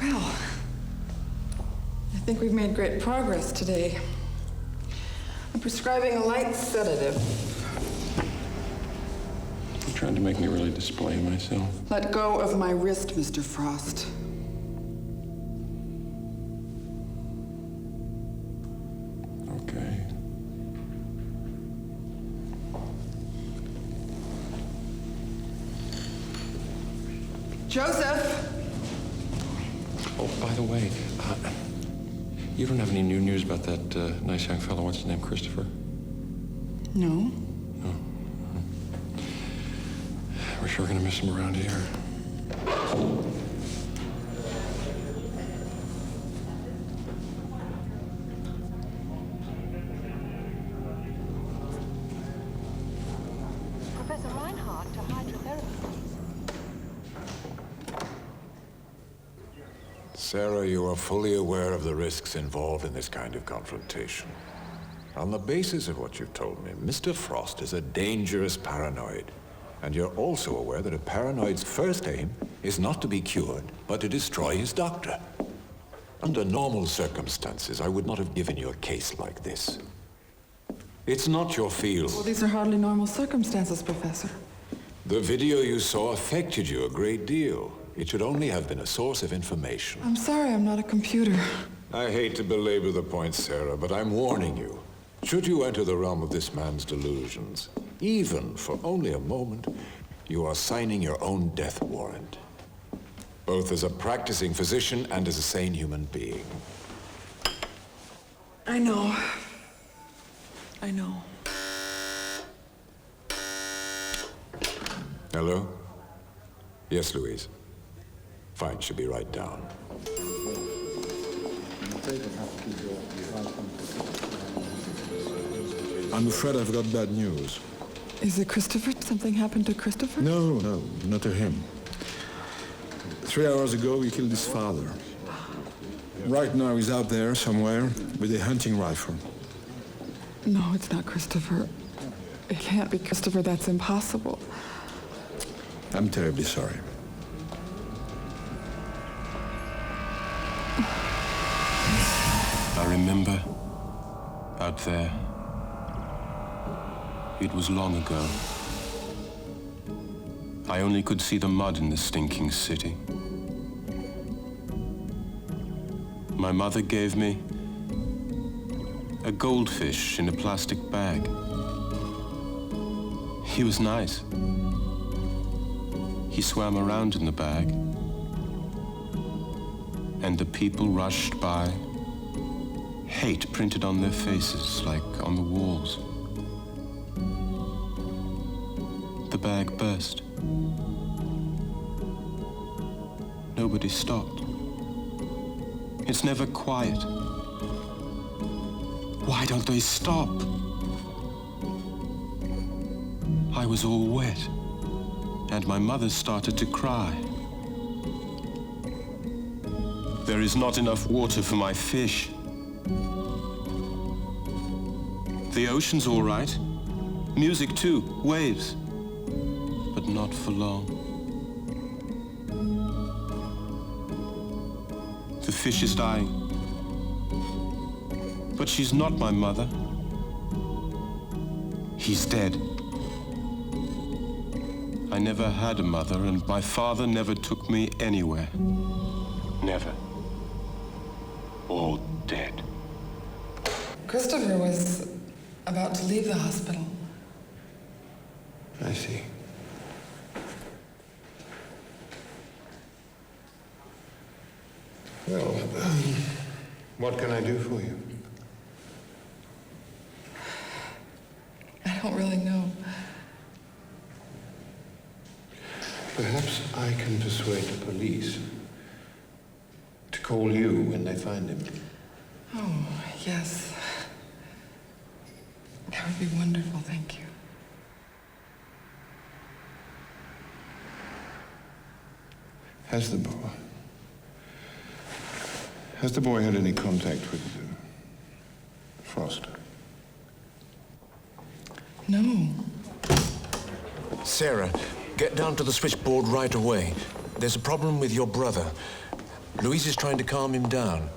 Speaker 6: Well, I think we've made great progress today. I'm prescribing a light sedative.
Speaker 11: You're trying to make me really display myself.
Speaker 6: Let go of my wrist, Mr. Frost.
Speaker 11: Okay.
Speaker 6: Joseph!
Speaker 3: Oh, by the way, you don't have any new news about that nice young fellow, what's his name, Christopher?
Speaker 6: No.
Speaker 3: We're sure gonna miss him around here.
Speaker 13: Professor Reinhardt to hydrotherapy.
Speaker 12: Sarah, you are fully aware of the risks involved in this kind of confrontation. On the basis of what you've told me, Mr. Frost is a dangerous paranoid. And you're also aware that a paranoid's first aim is not to be cured, but to destroy his doctor. Under normal circumstances, I would not have given you a case like this. It's not your field.
Speaker 6: Well, these are hardly normal circumstances, Professor.
Speaker 12: The video you saw affected you a great deal. It should only have been a source of information.
Speaker 6: I'm sorry, I'm not a computer.
Speaker 12: I hate to belabor the point, Sarah, but I'm warning you. Should you enter the realm of this man's delusions, even for only a moment, you are signing your own death warrant. Both as a practicing physician and as a sane human being.
Speaker 6: I know. I know.
Speaker 12: Hello? Yes, Louise. Fine, she'll be right down.
Speaker 11: I'm afraid I've got bad news.
Speaker 6: Is it Christopher? Something happened to Christopher?
Speaker 11: No, not to him. 3 hours ago, he killed his father. Right now, he's out there somewhere with a hunting rifle.
Speaker 6: No, it's not Christopher. It can't be Christopher. That's impossible.
Speaker 11: I'm terribly sorry.
Speaker 9: I remember out there. It was long ago. I only could see the mud in the stinking city. My mother gave me a goldfish in a plastic bag. He was nice. He swam around in the bag, and the people rushed by, hate printed on their faces like on the walls. The bag burst. Nobody stopped. It's never quiet. Why don't they stop? I was all wet, and my mother started to cry. There is not enough water for my fish. The ocean's all right. Music too, waves. But not for long. The fish is dying. But she's not my mother. He's dead. I never had a mother, and my father never took me anywhere. Never. All dead.
Speaker 6: Christopher was about to leave the hospital.
Speaker 1: I see.
Speaker 4: Well, what can I do for you?
Speaker 6: I don't really know.
Speaker 4: Perhaps I can persuade the police to call you when they find him.
Speaker 6: Oh, yes. That would be wonderful, thank you.
Speaker 4: Has the boy had any contact with Frost?
Speaker 6: No.
Speaker 17: Sarah, get down to the switchboard right away. There's a problem with your brother. Louise is trying to calm him down.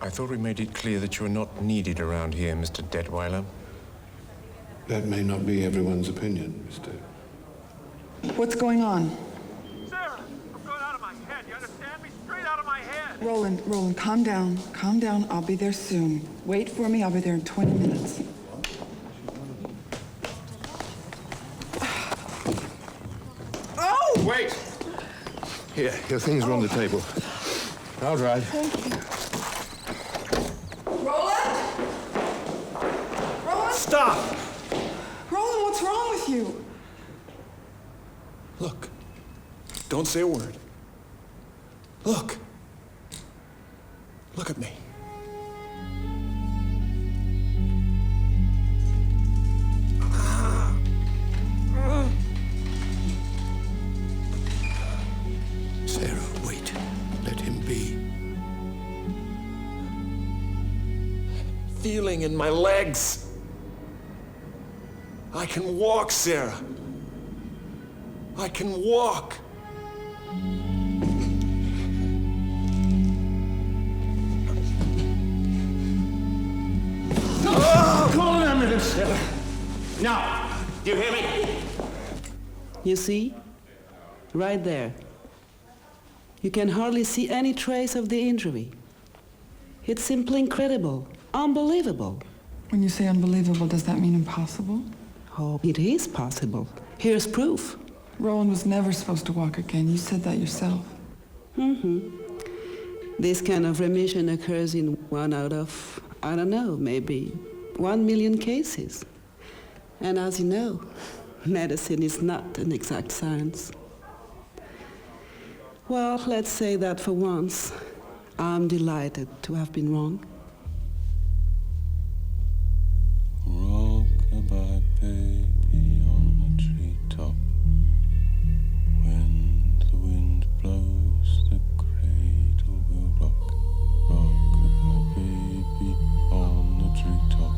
Speaker 17: I thought we made it clear that you're not needed around here, Mr. Detweiler.
Speaker 4: That may not be everyone's opinion, Mr.
Speaker 6: What's going on?
Speaker 14: Sarah, I'm going out of my head. You understand me? Straight out of my head.
Speaker 6: Roland, calm down. Calm down. I'll be there soon. Wait for me. I'll be there in 20 minutes.
Speaker 4: Here, your things are on the table. I'll drive.
Speaker 6: Thank you. Roland? Roland?
Speaker 11: Stop!
Speaker 6: Roland, what's wrong with you?
Speaker 11: Look. Don't say a word. Look. Look at me.
Speaker 4: Sarah, wait. Let him be.
Speaker 11: Feeling in my legs. I can walk, Sarah. I can walk.
Speaker 14: Call an ambulance, Sarah. Now, do you hear me?
Speaker 18: You see? Right there. You can hardly see any trace of the injury. It's simply incredible, unbelievable.
Speaker 6: When you say unbelievable, does that mean impossible?
Speaker 18: Oh, it is possible. Here's proof.
Speaker 6: Roland was never supposed to walk again. You said that yourself.
Speaker 18: This kind of remission occurs in 1 out of, I don't know, maybe 1 million cases. And as you know, medicine is not an exact science. Well, let's say that for once, I'm delighted to have been wrong.
Speaker 2: Rock-a-bye, baby, on the treetop. When the wind blows, the cradle will rock. Rock-a-bye, baby, on the treetop.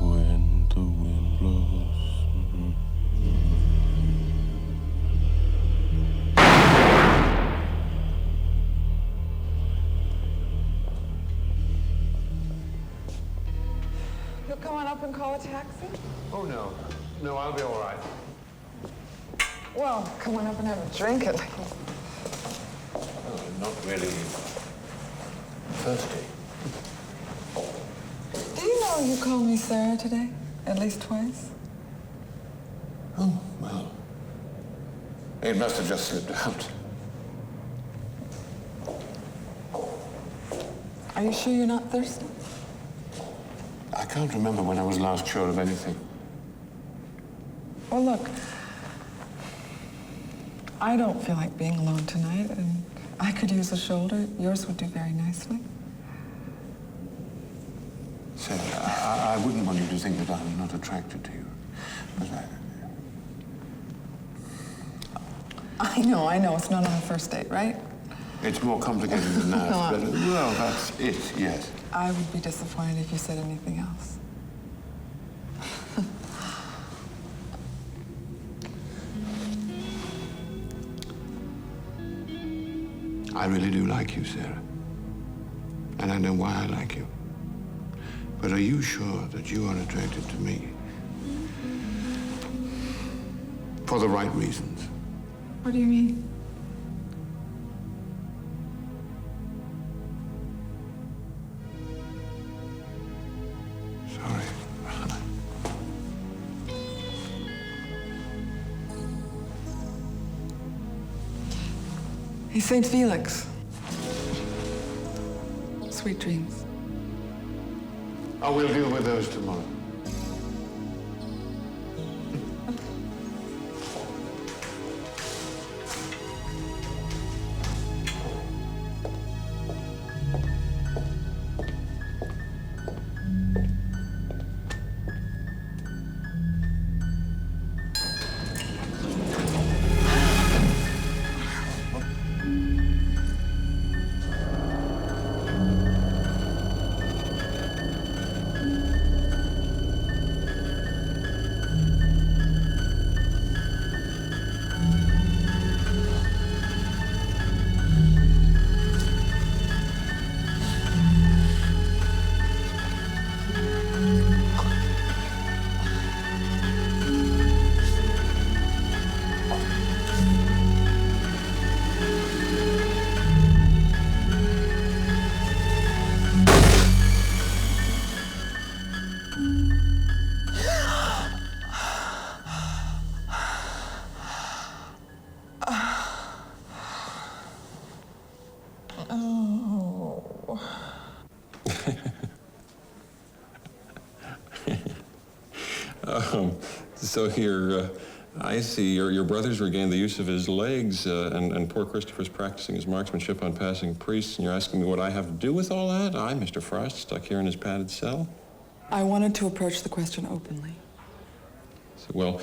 Speaker 2: When the wind blows.
Speaker 15: You'll come on up and call a taxi?
Speaker 4: Oh, no. No, I'll be all right.
Speaker 15: Well, come on up and have a drink at least.
Speaker 4: Oh, I'm not really thirsty.
Speaker 6: Do you know you called me Sarah today? At least twice?
Speaker 4: Oh, well. It must have just slipped out.
Speaker 6: Are you sure you're not thirsty?
Speaker 4: I can't remember when I was last sure of anything.
Speaker 6: Well, look. I don't feel like being alone tonight, and I could use a shoulder. Yours would do very nicely.
Speaker 4: Sarah, I wouldn't want you to think that I'm not attracted to you. But
Speaker 6: I know. It's not on a first date, right?
Speaker 4: it's more complicated than that.
Speaker 6: No,
Speaker 4: But, well, that's it, yes.
Speaker 6: I would be disappointed if you said anything else.
Speaker 4: I really do like you, Sarah. And I know why I like you. But are you sure that you are attracted to me? For the right reasons.
Speaker 6: What do you mean?
Speaker 4: Sorry.
Speaker 6: Hey, St. Felix. Sweet dreams.
Speaker 4: I will deal with those tomorrow.
Speaker 3: So here, I see your brother's regained the use of his legs, and poor Christopher's practicing his marksmanship on passing priests, and you're asking me what I have to do with all that? I, Mr. Frost, stuck here in his padded cell?
Speaker 6: I wanted to approach the question openly.
Speaker 3: So, well,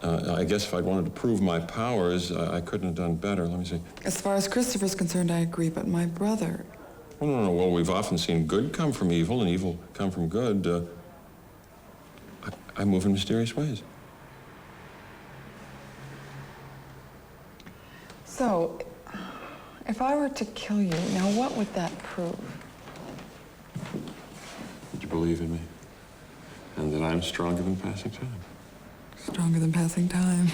Speaker 3: I guess if I'd wanted to prove my powers, I couldn't have done better. Let me see.
Speaker 6: As far as Christopher's concerned, I agree, but my brother...
Speaker 3: Oh, no. Well, we've often seen good come from evil and evil come from good. I move in mysterious ways.
Speaker 6: So, if I were to kill you, now what would that prove?
Speaker 3: That you believe in me, and that I'm stronger than passing time.
Speaker 6: Stronger than passing time.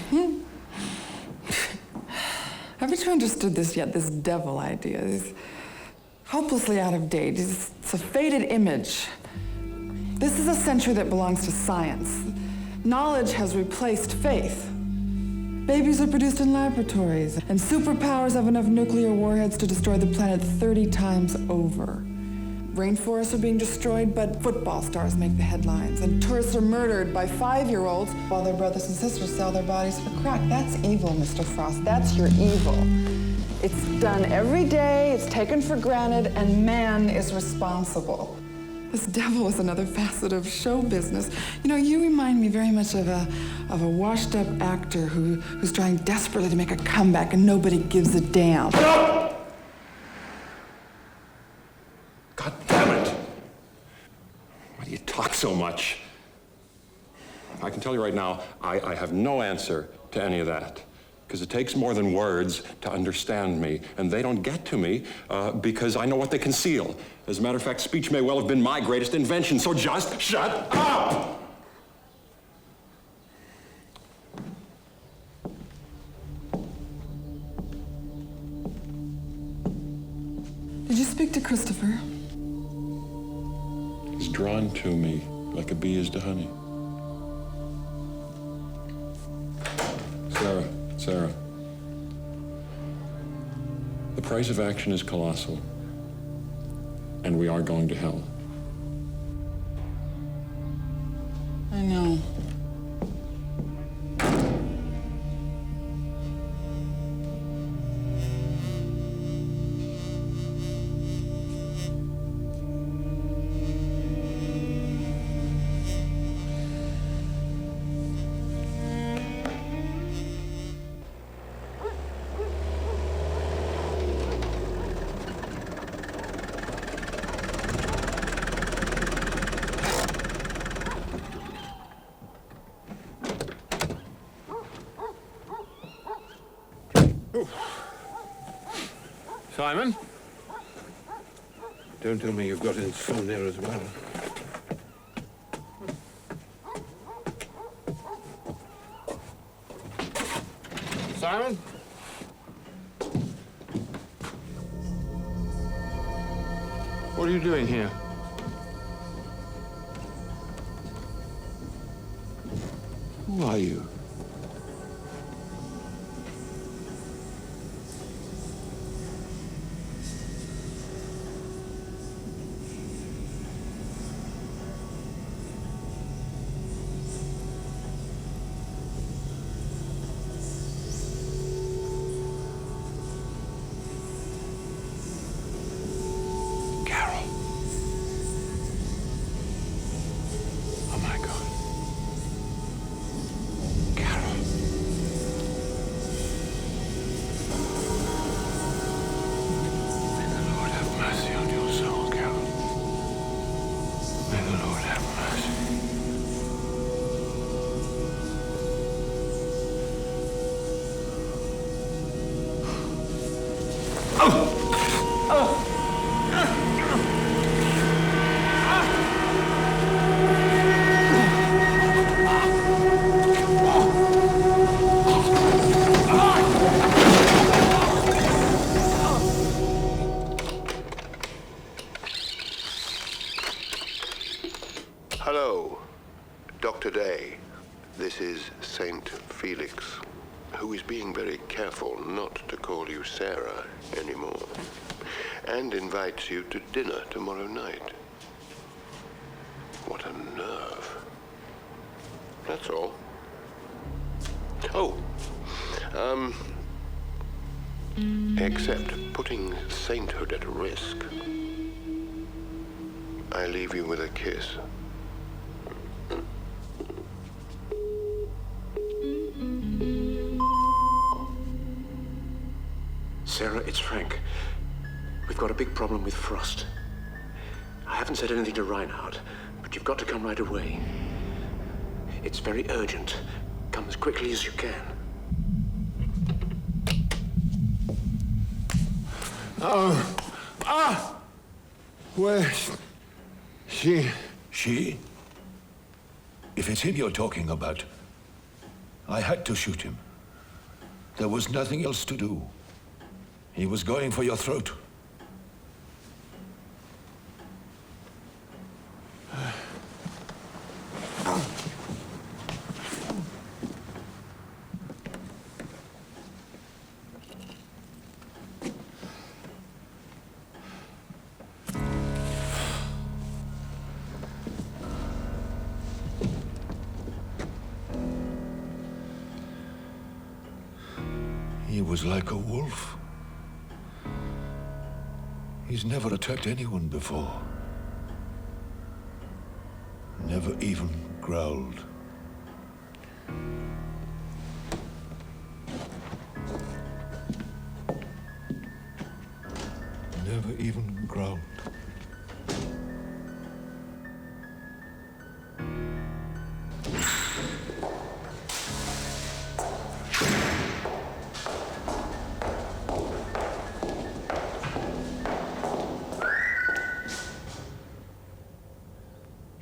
Speaker 6: Haven't you understood this yet, this devil idea? It's hopelessly out of date. It's a faded image. This is a century that belongs to science. Knowledge has replaced faith. Babies are produced in laboratories, and superpowers have enough nuclear warheads to destroy the planet 30 times over. Rainforests are being destroyed, but football stars make the headlines, and tourists are murdered by 5-year-olds while their brothers and sisters sell their bodies for crack. That's evil, Mr. Frost. That's your evil. It's done every day, it's taken for granted, and man is responsible. This devil is another facet of show business. You know, you remind me very much of a washed-up actor who's trying desperately to make a comeback and nobody gives a damn.
Speaker 3: God damn it! Why do you talk so much? I can tell you right now, I have no answer to any of that. Because it takes more than words to understand me, and they don't get to me because I know what they conceal. As a matter of fact, speech may well have been my greatest invention, so just shut up!
Speaker 6: Did you speak to Christopher?
Speaker 3: He's drawn to me like a bee is to honey. Sarah, the price of action is colossal, and we are going to hell.
Speaker 6: I know.
Speaker 4: Simon? Don't tell me you've got insomnia as well. Simon? What are you doing here? Who are you?
Speaker 5: Hello, Dr. Day. This is Saint Felix, who is being very careful not to call you Sarah anymore.
Speaker 4: and invites you to dinner tomorrow night. What a nerve. That's all. Oh, except putting sainthood at risk, I leave you with a kiss.
Speaker 17: Sarah, it's Frank. We've got a big problem with Frost. I haven't said anything to Reinhardt, but you've got to come right away. It's very urgent. Come as quickly as you can.
Speaker 4: Where's she?
Speaker 8: She? If it's him you're talking about, I had to shoot him. There was nothing else to do. He was going for your throat. He was like a wolf. He's never attacked anyone before. Never even growled. Never even growled.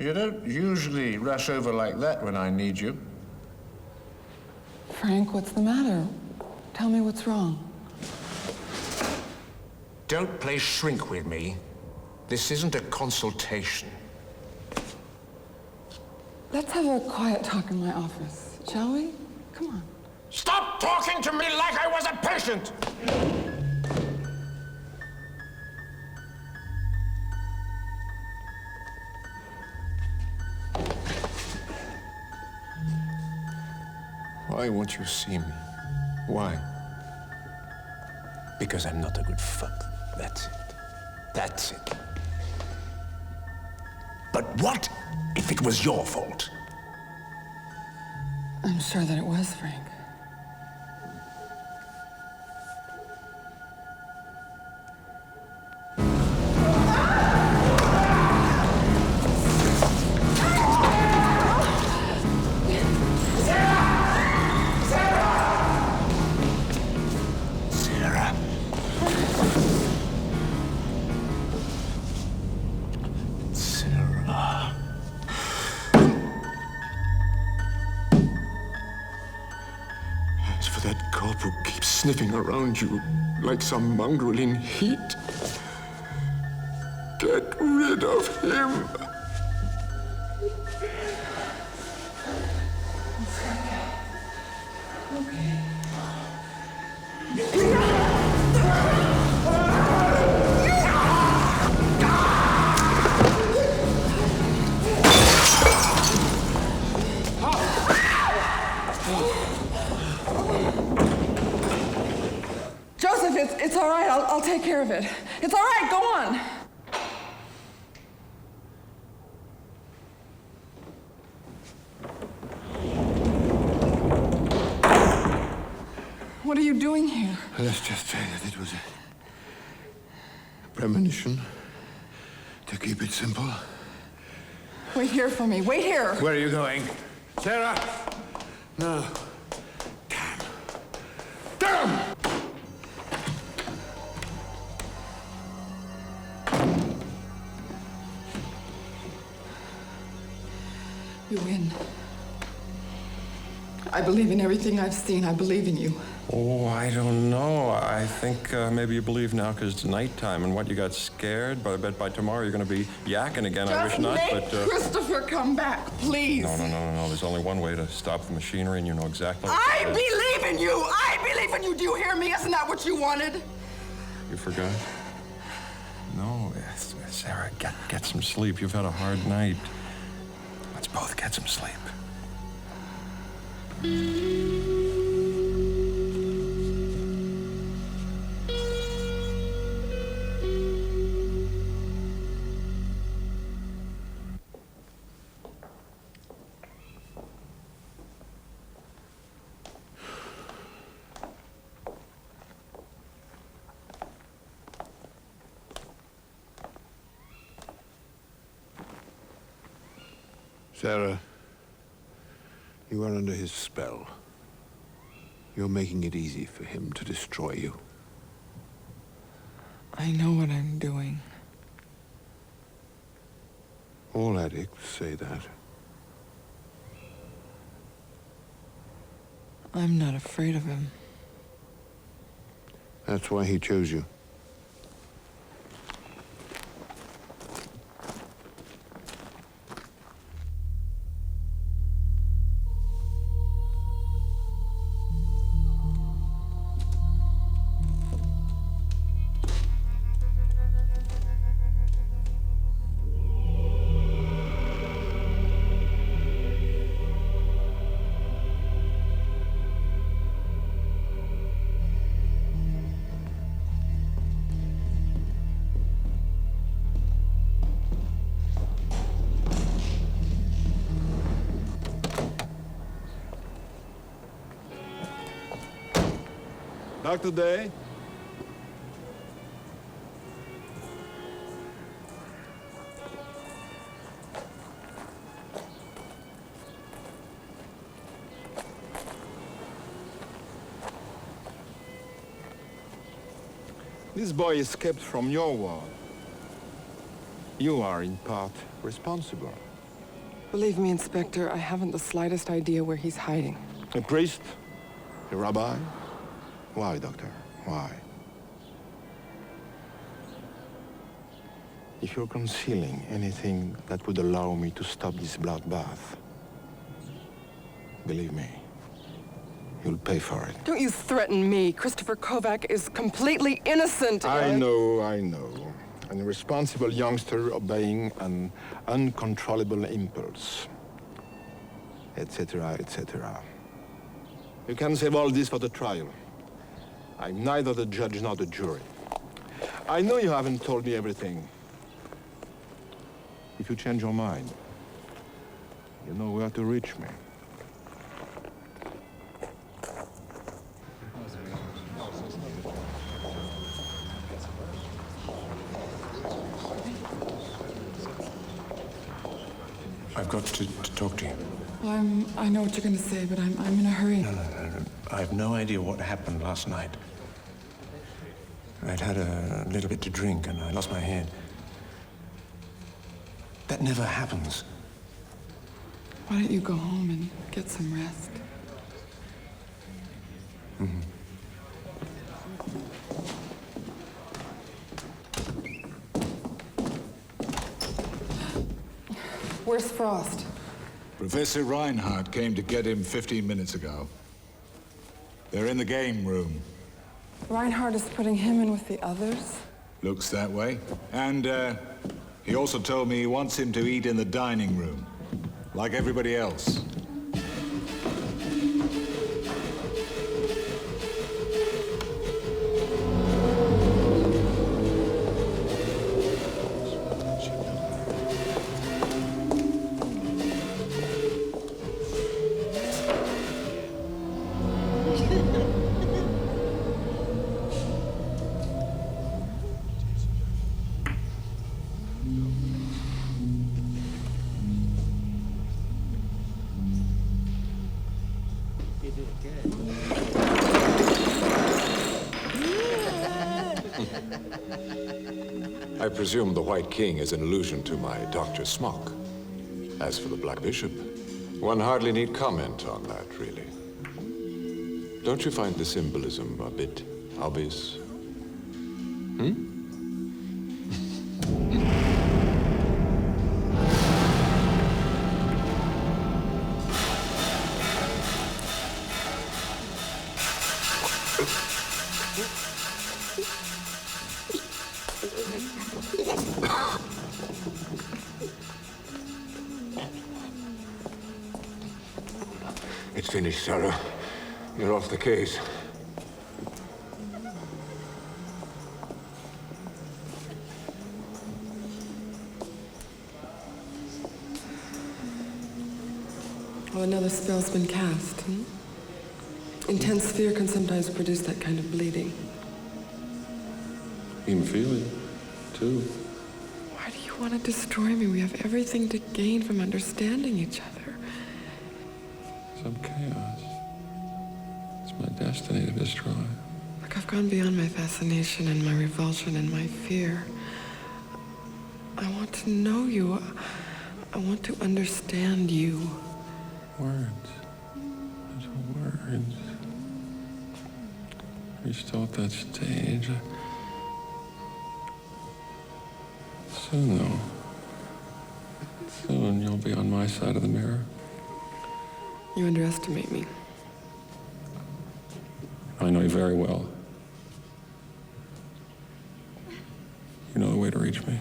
Speaker 19: You don't usually rush over like that when I need you.
Speaker 6: Frank, what's the matter? Tell me what's wrong.
Speaker 17: Don't play shrink with me. This isn't a consultation.
Speaker 6: Let's have a quiet talk in my office, shall we? Come on.
Speaker 17: Stop talking to me like I was a patient! Why won't you see me? Why? Because I'm not a good fuck. That's it. That's it. But what if it was your fault?
Speaker 6: I'm sure that it was, Frank.
Speaker 11: Who keeps sniffing around you like some mongrel in heat. Get rid of him.
Speaker 6: It's all right. I'll take care of it. It's all right. Go on. What are you doing here?
Speaker 4: Let's just say that it was a premonition. To keep it simple.
Speaker 6: Wait here for me. Wait here.
Speaker 19: Where are you going?
Speaker 4: Sarah! No. Damn!
Speaker 6: You win. I believe in everything I've seen. I believe in you.
Speaker 3: Oh, I don't know. I think maybe you believe now because it's nighttime and what, you got scared? But I bet by tomorrow you're going to be yakking again.
Speaker 6: Just
Speaker 3: I wish not,
Speaker 6: make
Speaker 3: but...
Speaker 6: Christopher come back, please.
Speaker 3: No. There's only one way to stop the machinery, and you know exactly...
Speaker 6: I believe in you! I believe in you! Do you hear me? Isn't that what you wanted?
Speaker 3: You forgot? Sarah, get some sleep. You've had a hard night. Let's both get some sleep.
Speaker 4: Sarah, you are under his spell. You're making it easy for him to destroy you.
Speaker 6: I know what I'm doing.
Speaker 4: All addicts say that.
Speaker 6: I'm not afraid of him.
Speaker 4: That's why he chose you.
Speaker 11: Dr. Day? This boy escaped from your ward. You are, in part, responsible.
Speaker 20: Believe me, Inspector, I haven't the slightest idea where he's hiding.
Speaker 11: A priest? A rabbi? Why, Doctor? Why? If you're concealing anything that would allow me to stop this bloodbath, believe me, you'll pay for it.
Speaker 20: Don't you threaten me. Christopher Kovac is completely innocent.
Speaker 11: I know. An irresponsible youngster obeying an uncontrollable impulse, etc., etc. You can save all this for the trial. I'm neither the judge nor the jury. I know you haven't told me everything. If you change your mind, you know where to reach me.
Speaker 2: I've got to talk to you.
Speaker 6: Well, I know what you're going to say, but I'm in a hurry.
Speaker 2: No. I have no idea what happened last night. I'd had a little bit to drink and I lost my head. That never happens.
Speaker 6: Why don't you go home and get some rest?
Speaker 2: Mm-hmm.
Speaker 6: Where's Frost?
Speaker 21: Professor Reinhardt came to get him 15 minutes ago. They're in the game room.
Speaker 6: Reinhardt is putting him in with the others?
Speaker 21: Looks that way. And he also told me he wants him to eat in the dining room, like everybody else.
Speaker 12: I presume the White King is an allusion to my Dr. Smock. As for the Black Bishop, one hardly need comment on that, really. Don't you find the symbolism a bit obvious?
Speaker 11: finished, Sarah. You're off the case.
Speaker 20: Well, another spell's been cast. Intense fear can sometimes produce that kind of bleeding.
Speaker 3: You can feel it, too.
Speaker 20: Why do you want to destroy me? We have everything to gain from understanding each other.
Speaker 3: Some chaos. It's my destiny to destroy.
Speaker 20: Look, I've gone beyond my fascination and my revulsion and my fear. I want to know you. I want to understand you.
Speaker 3: Words. Little words. You're still at that stage. Soon, though. Soon you'll be on my side of the mirror.
Speaker 20: You underestimate me.
Speaker 3: I know you very well. You know the way to reach me.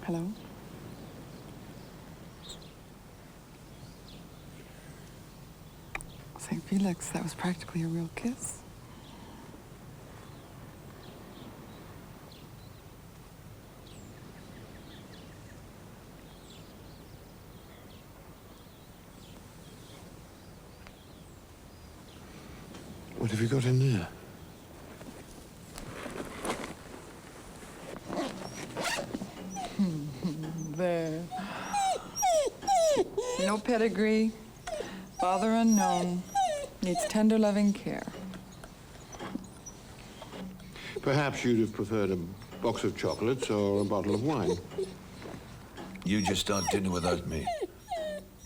Speaker 20: Hello? St. Felix, that was practically a real kiss.
Speaker 4: What have you got in there?
Speaker 6: There. No pedigree. Father unknown. Needs tender, loving care.
Speaker 4: Perhaps you'd have preferred a box of chocolates or a bottle of wine.
Speaker 8: You just start dinner without me.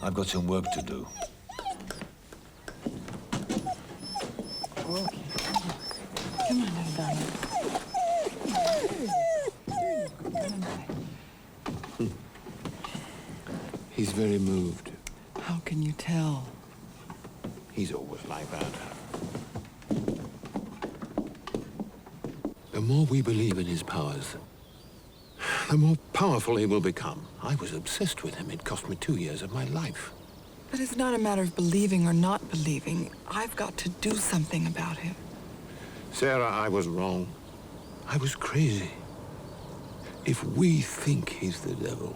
Speaker 8: I've got some work to do.
Speaker 6: Okay. Come on, little darling.
Speaker 4: He's very moved.
Speaker 6: How can you tell?
Speaker 4: He's always like that. The more we believe in his powers, the more powerful he will become. I was obsessed with him. It cost me 2 years of my life.
Speaker 6: But it's not a matter of believing or not believing. I've got to do something about him.
Speaker 4: Sarah, I was wrong. I was crazy. If we think he's the devil,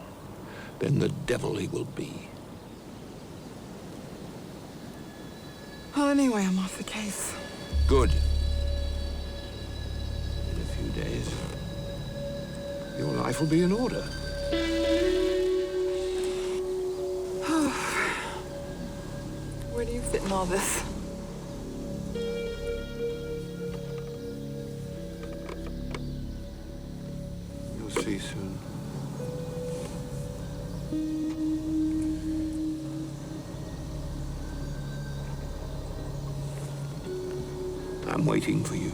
Speaker 4: then the devil he will be.
Speaker 6: Well, anyway, I'm off the case.
Speaker 4: Good. In a few days, your life will be in order.
Speaker 6: Where do you fit in all this?
Speaker 4: You'll see soon. I'm waiting for you.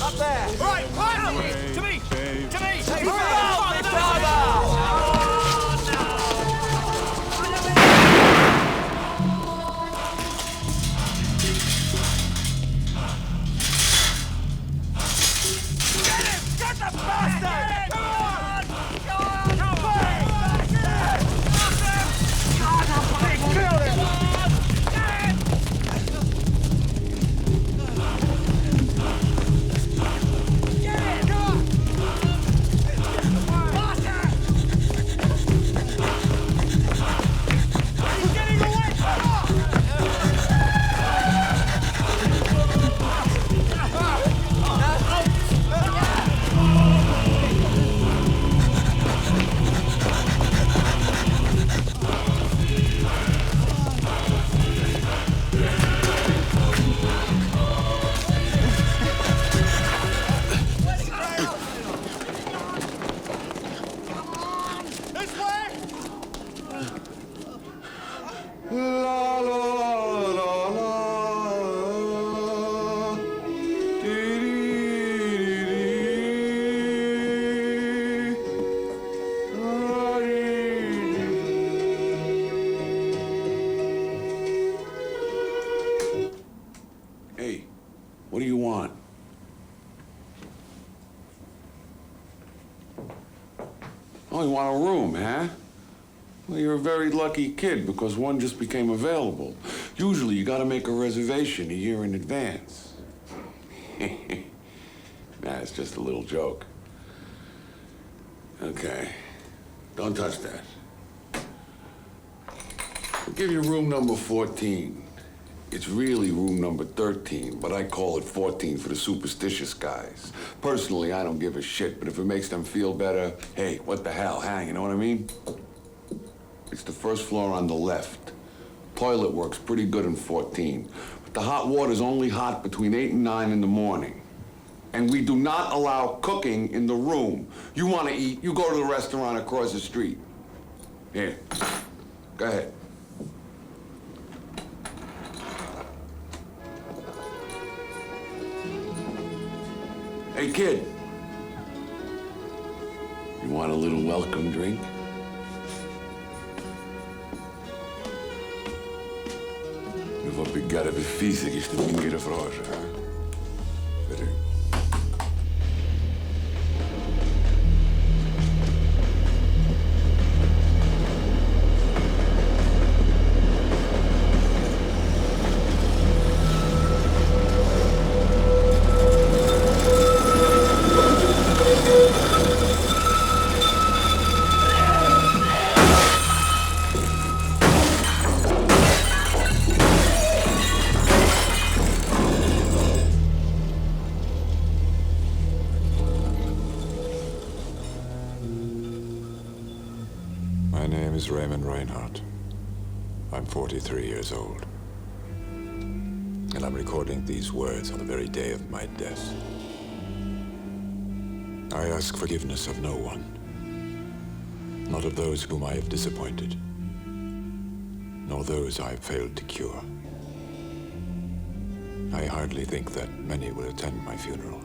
Speaker 14: Up there! Right, quietly! To me! To me! Hey, get the bastard! Come on! Kill him!
Speaker 7: Hey, what do you want? Oh, you want a room, huh? Well, you're a very lucky kid because one just became available. Usually you gotta make a reservation a year in advance. Nah, it's just a little joke. Okay, don't touch that. I'll give you room number 14. It's really room number 13, but I call it 14 for the superstitious guys. Personally, I don't give a shit, but if it makes them feel better, hey, what the hell, huh? You know what I mean? It's the first floor on the left. Toilet works pretty good in 14, but the hot water's only hot between 8 and 9 in the morning. And we do not allow cooking in the room. You want to eat, you go to the restaurant across the street. Here, go ahead. Hey, kid. You want a little welcome drink? Nu får bygga det fysiskt och mindre fraser, ha? Vet du?
Speaker 12: My name is Raymond Reinhardt. I'm 43 years old. And I'm recording these words on the very day of my death. I ask forgiveness of no one. Not of those whom I have disappointed, nor those I have failed to cure. I hardly think that many will attend my funeral.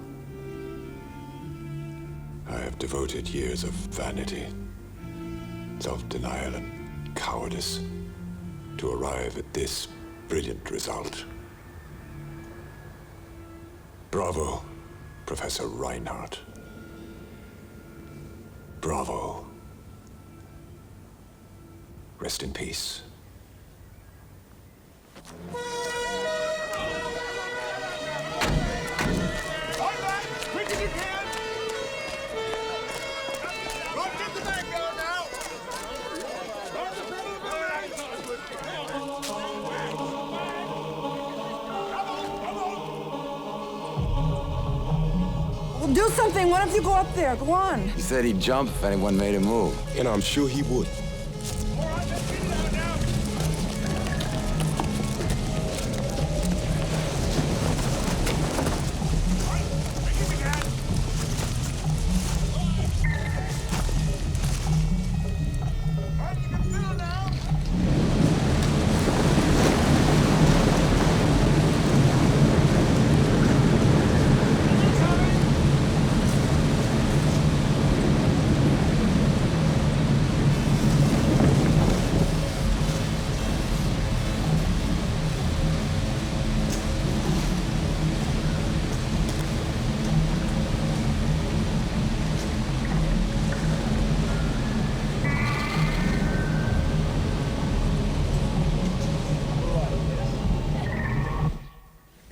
Speaker 12: I have devoted years of vanity, self-denial, and cowardice to arrive at this brilliant result. Bravo, Professor Reinhardt. Bravo. Rest in peace.
Speaker 14: Quick as you can! Don't get the back going now!
Speaker 15: Well, do something. Why don't you go up there? Go on.
Speaker 22: He said he'd jump if anyone made a move.
Speaker 11: And I'm sure he would.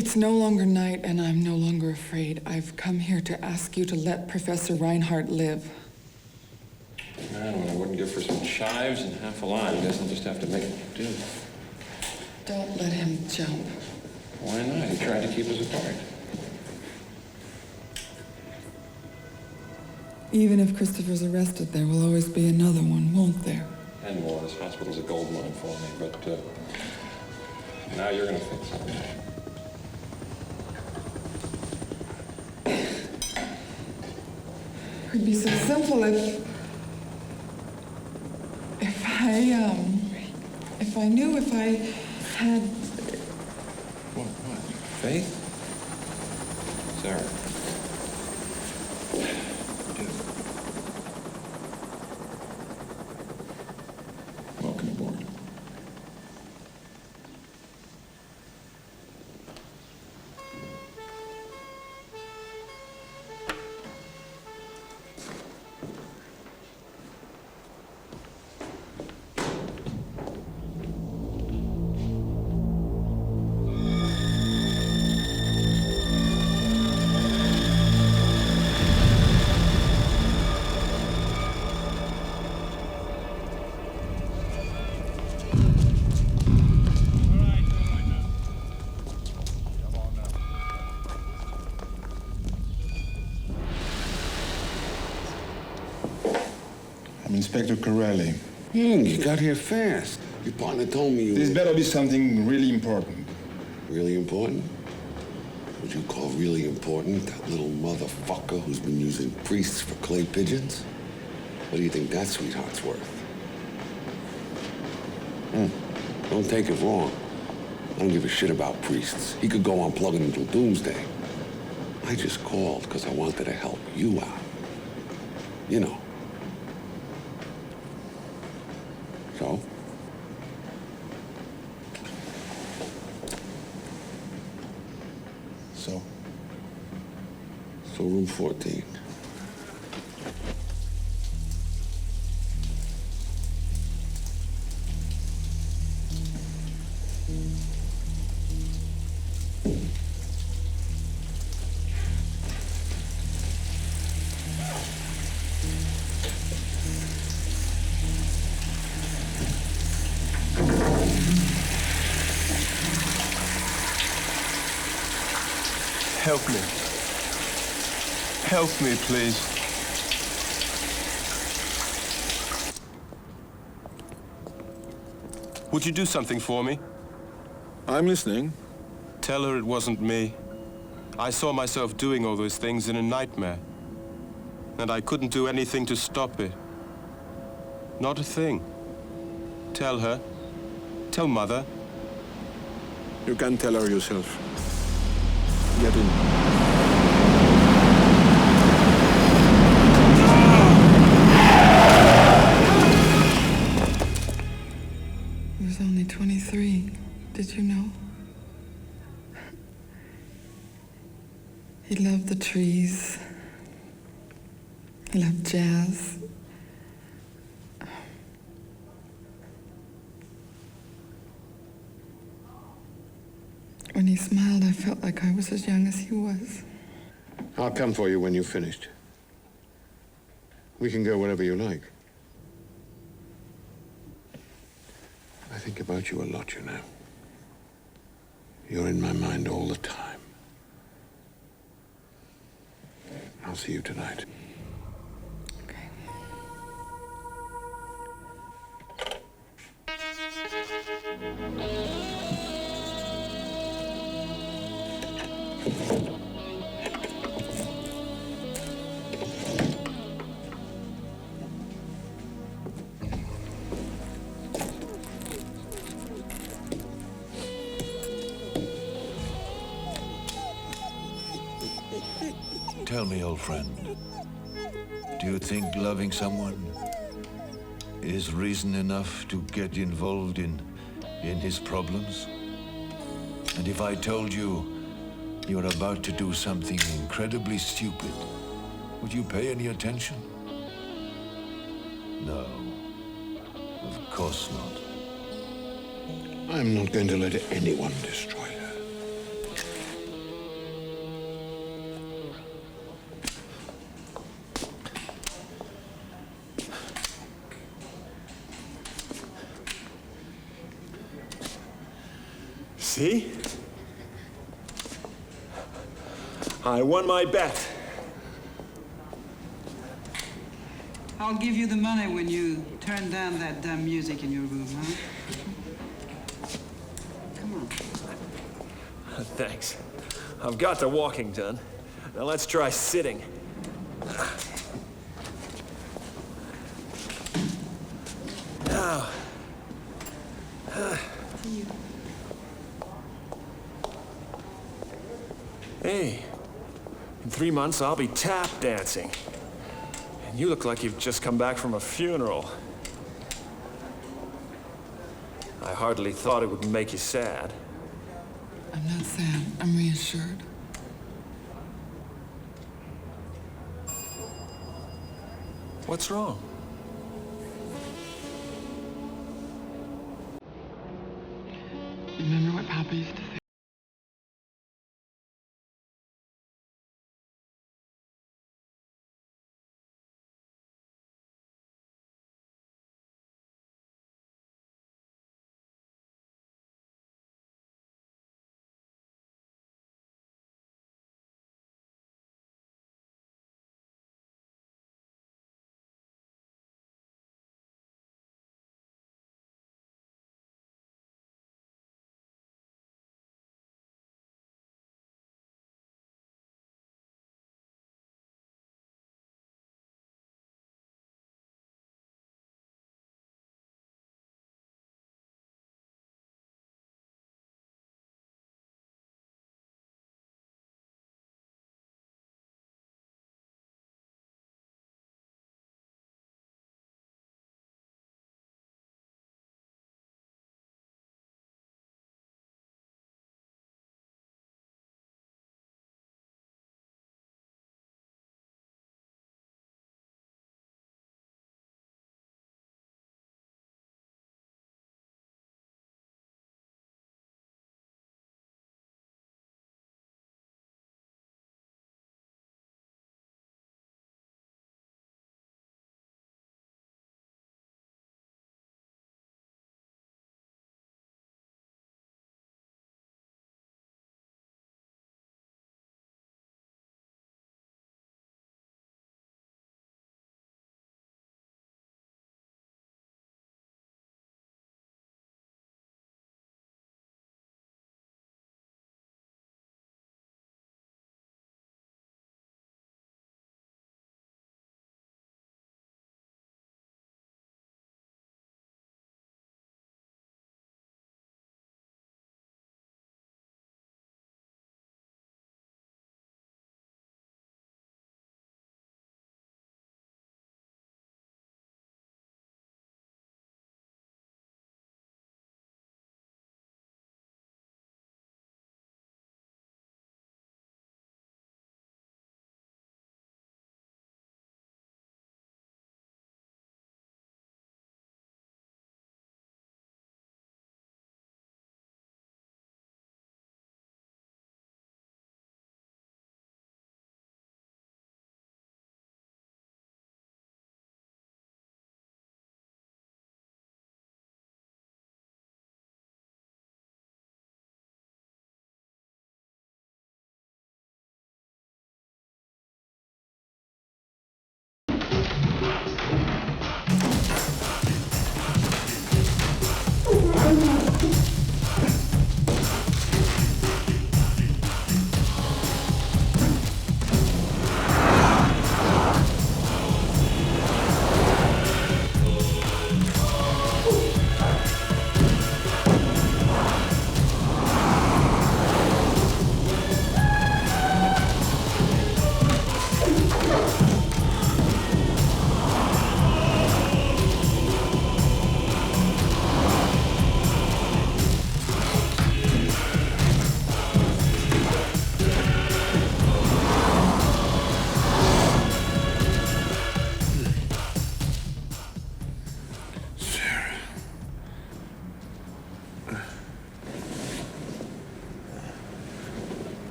Speaker 6: It's no longer night, and I'm no longer afraid. I've come here to ask you to let Professor Reinhardt live.
Speaker 3: Man, what I wouldn't give for some chives and half a line. I guess I'll just have to make it do.
Speaker 6: Don't let him jump.
Speaker 3: Why not? He tried to keep us apart.
Speaker 6: Even if Christopher's arrested, there will always be another one, won't there?
Speaker 3: And more. This hospital's a gold mine for me, but now you're gonna fix it.
Speaker 6: It would be so simple if I knew, if I had...
Speaker 3: What? Faith? Sarah. Welcome aboard.
Speaker 11: I'm Inspector Corelli.
Speaker 7: You got here fast. Your partner told me you...
Speaker 11: This better be something really important.
Speaker 7: Really important? Would you call really important that little motherfucker who's been using priests for clay pigeons? What do you think that sweetheart's worth? Don't take it wrong. I don't give a shit about priests. He could go on plugging until doomsday. I just called because I wanted to help you out. You know. So? So room 14.
Speaker 9: Help me. Help me, please. Would you do something for me?
Speaker 11: I'm listening.
Speaker 9: Tell her it wasn't me. I saw myself doing all those things in a nightmare. And I couldn't do anything to stop it. Not a thing. Tell her. Tell Mother.
Speaker 11: You can tell her yourself. Get in.
Speaker 6: He was only 23. Did you know? He loved the trees. He loved jazz. When he smiled, I felt like I was as young as he was.
Speaker 4: I'll come for you when you've finished. We can go wherever you like. I think about you a lot, you know. You're in my mind all the time. I'll see you tonight.
Speaker 8: Tell me, old friend, do you think loving someone is reason enough to get involved in his problems? And if I told you you're about to do something incredibly stupid, would you pay any attention? No, of course not.
Speaker 4: I'm not going to let anyone destroy her.
Speaker 10: See? I won my bet.
Speaker 18: I'll give you the money when you turn down that damn music in your room, huh? Come on.
Speaker 10: Thanks. I've got the walking done. Now let's try sitting. Now. Hey, in 3 months I'll be tap dancing. And you look like you've just come back from a funeral. I hardly thought it would make you sad.
Speaker 20: I'm not sad. I'm reassured.
Speaker 10: What's wrong?
Speaker 20: Remember what Papa used to say?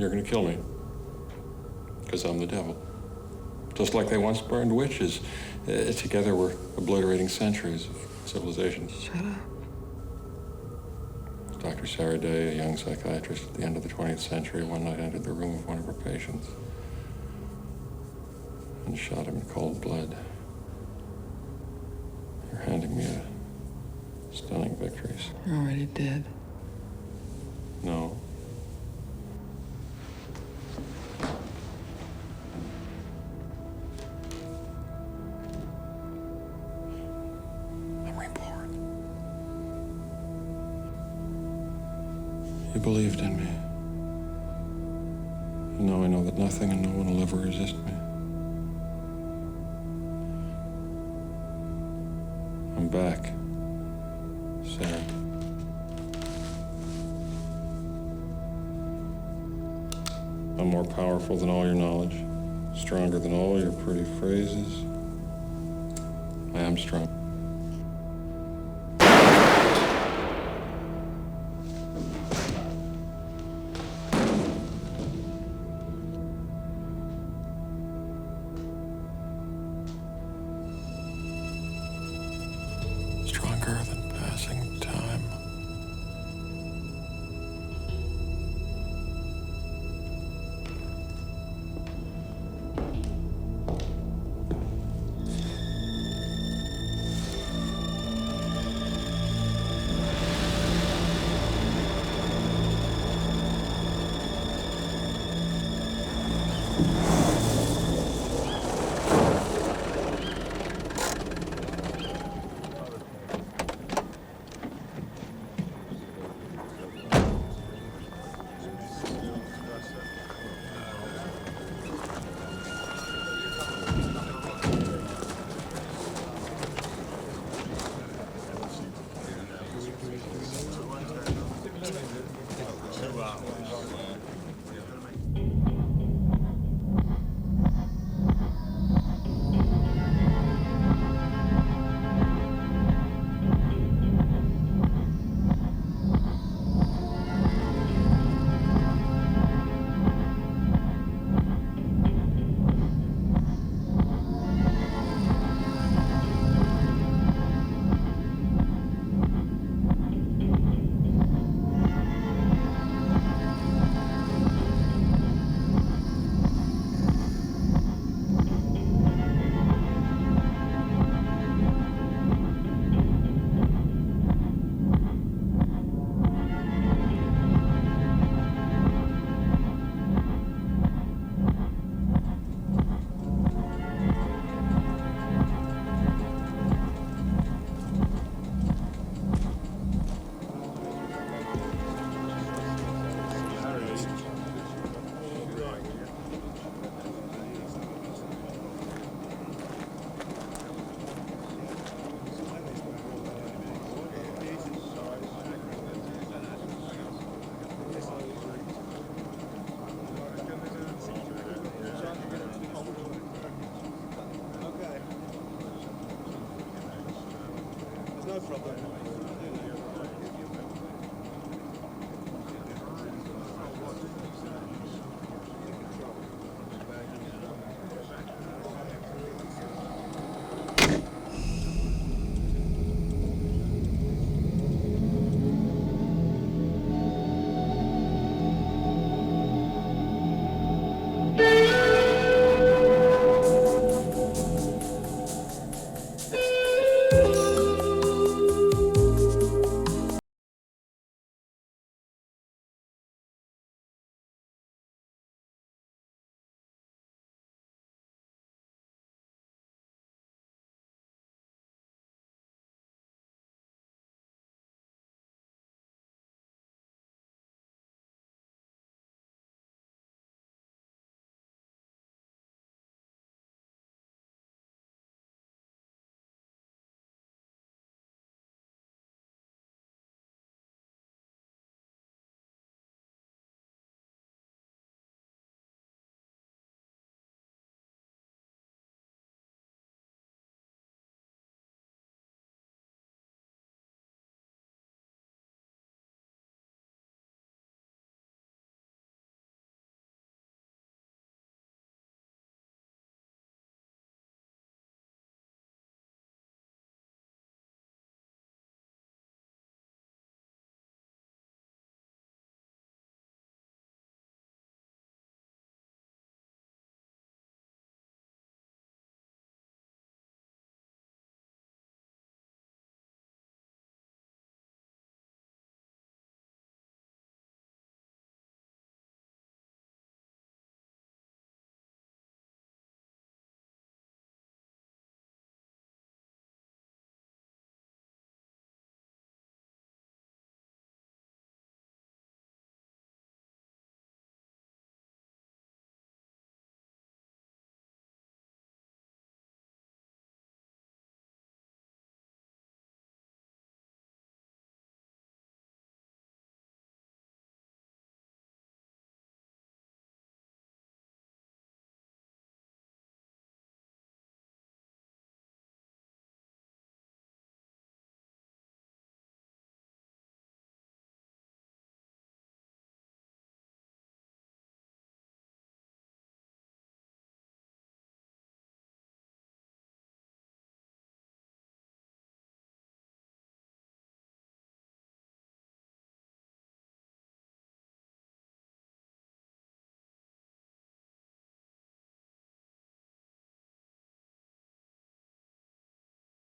Speaker 3: You're gonna kill me. Because I'm the devil. Just like they once burned witches. Together we're obliterating centuries of civilization.
Speaker 20: Shut up.
Speaker 3: Dr. Sarah Day, a young psychiatrist at the end of the 20th century, one night entered the room of one of her patients and shot him in cold blood. You're handing me a stunning victory.
Speaker 20: You're already dead.
Speaker 3: No. I'm reborn. You believed in me. And now I know that nothing and no one will ever resist me. I'm back, Sarah. I'm more powerful than all your knowledge, stronger than all your pretty phrases. I am strong. Stronger than passing time.
Speaker 14: No problem.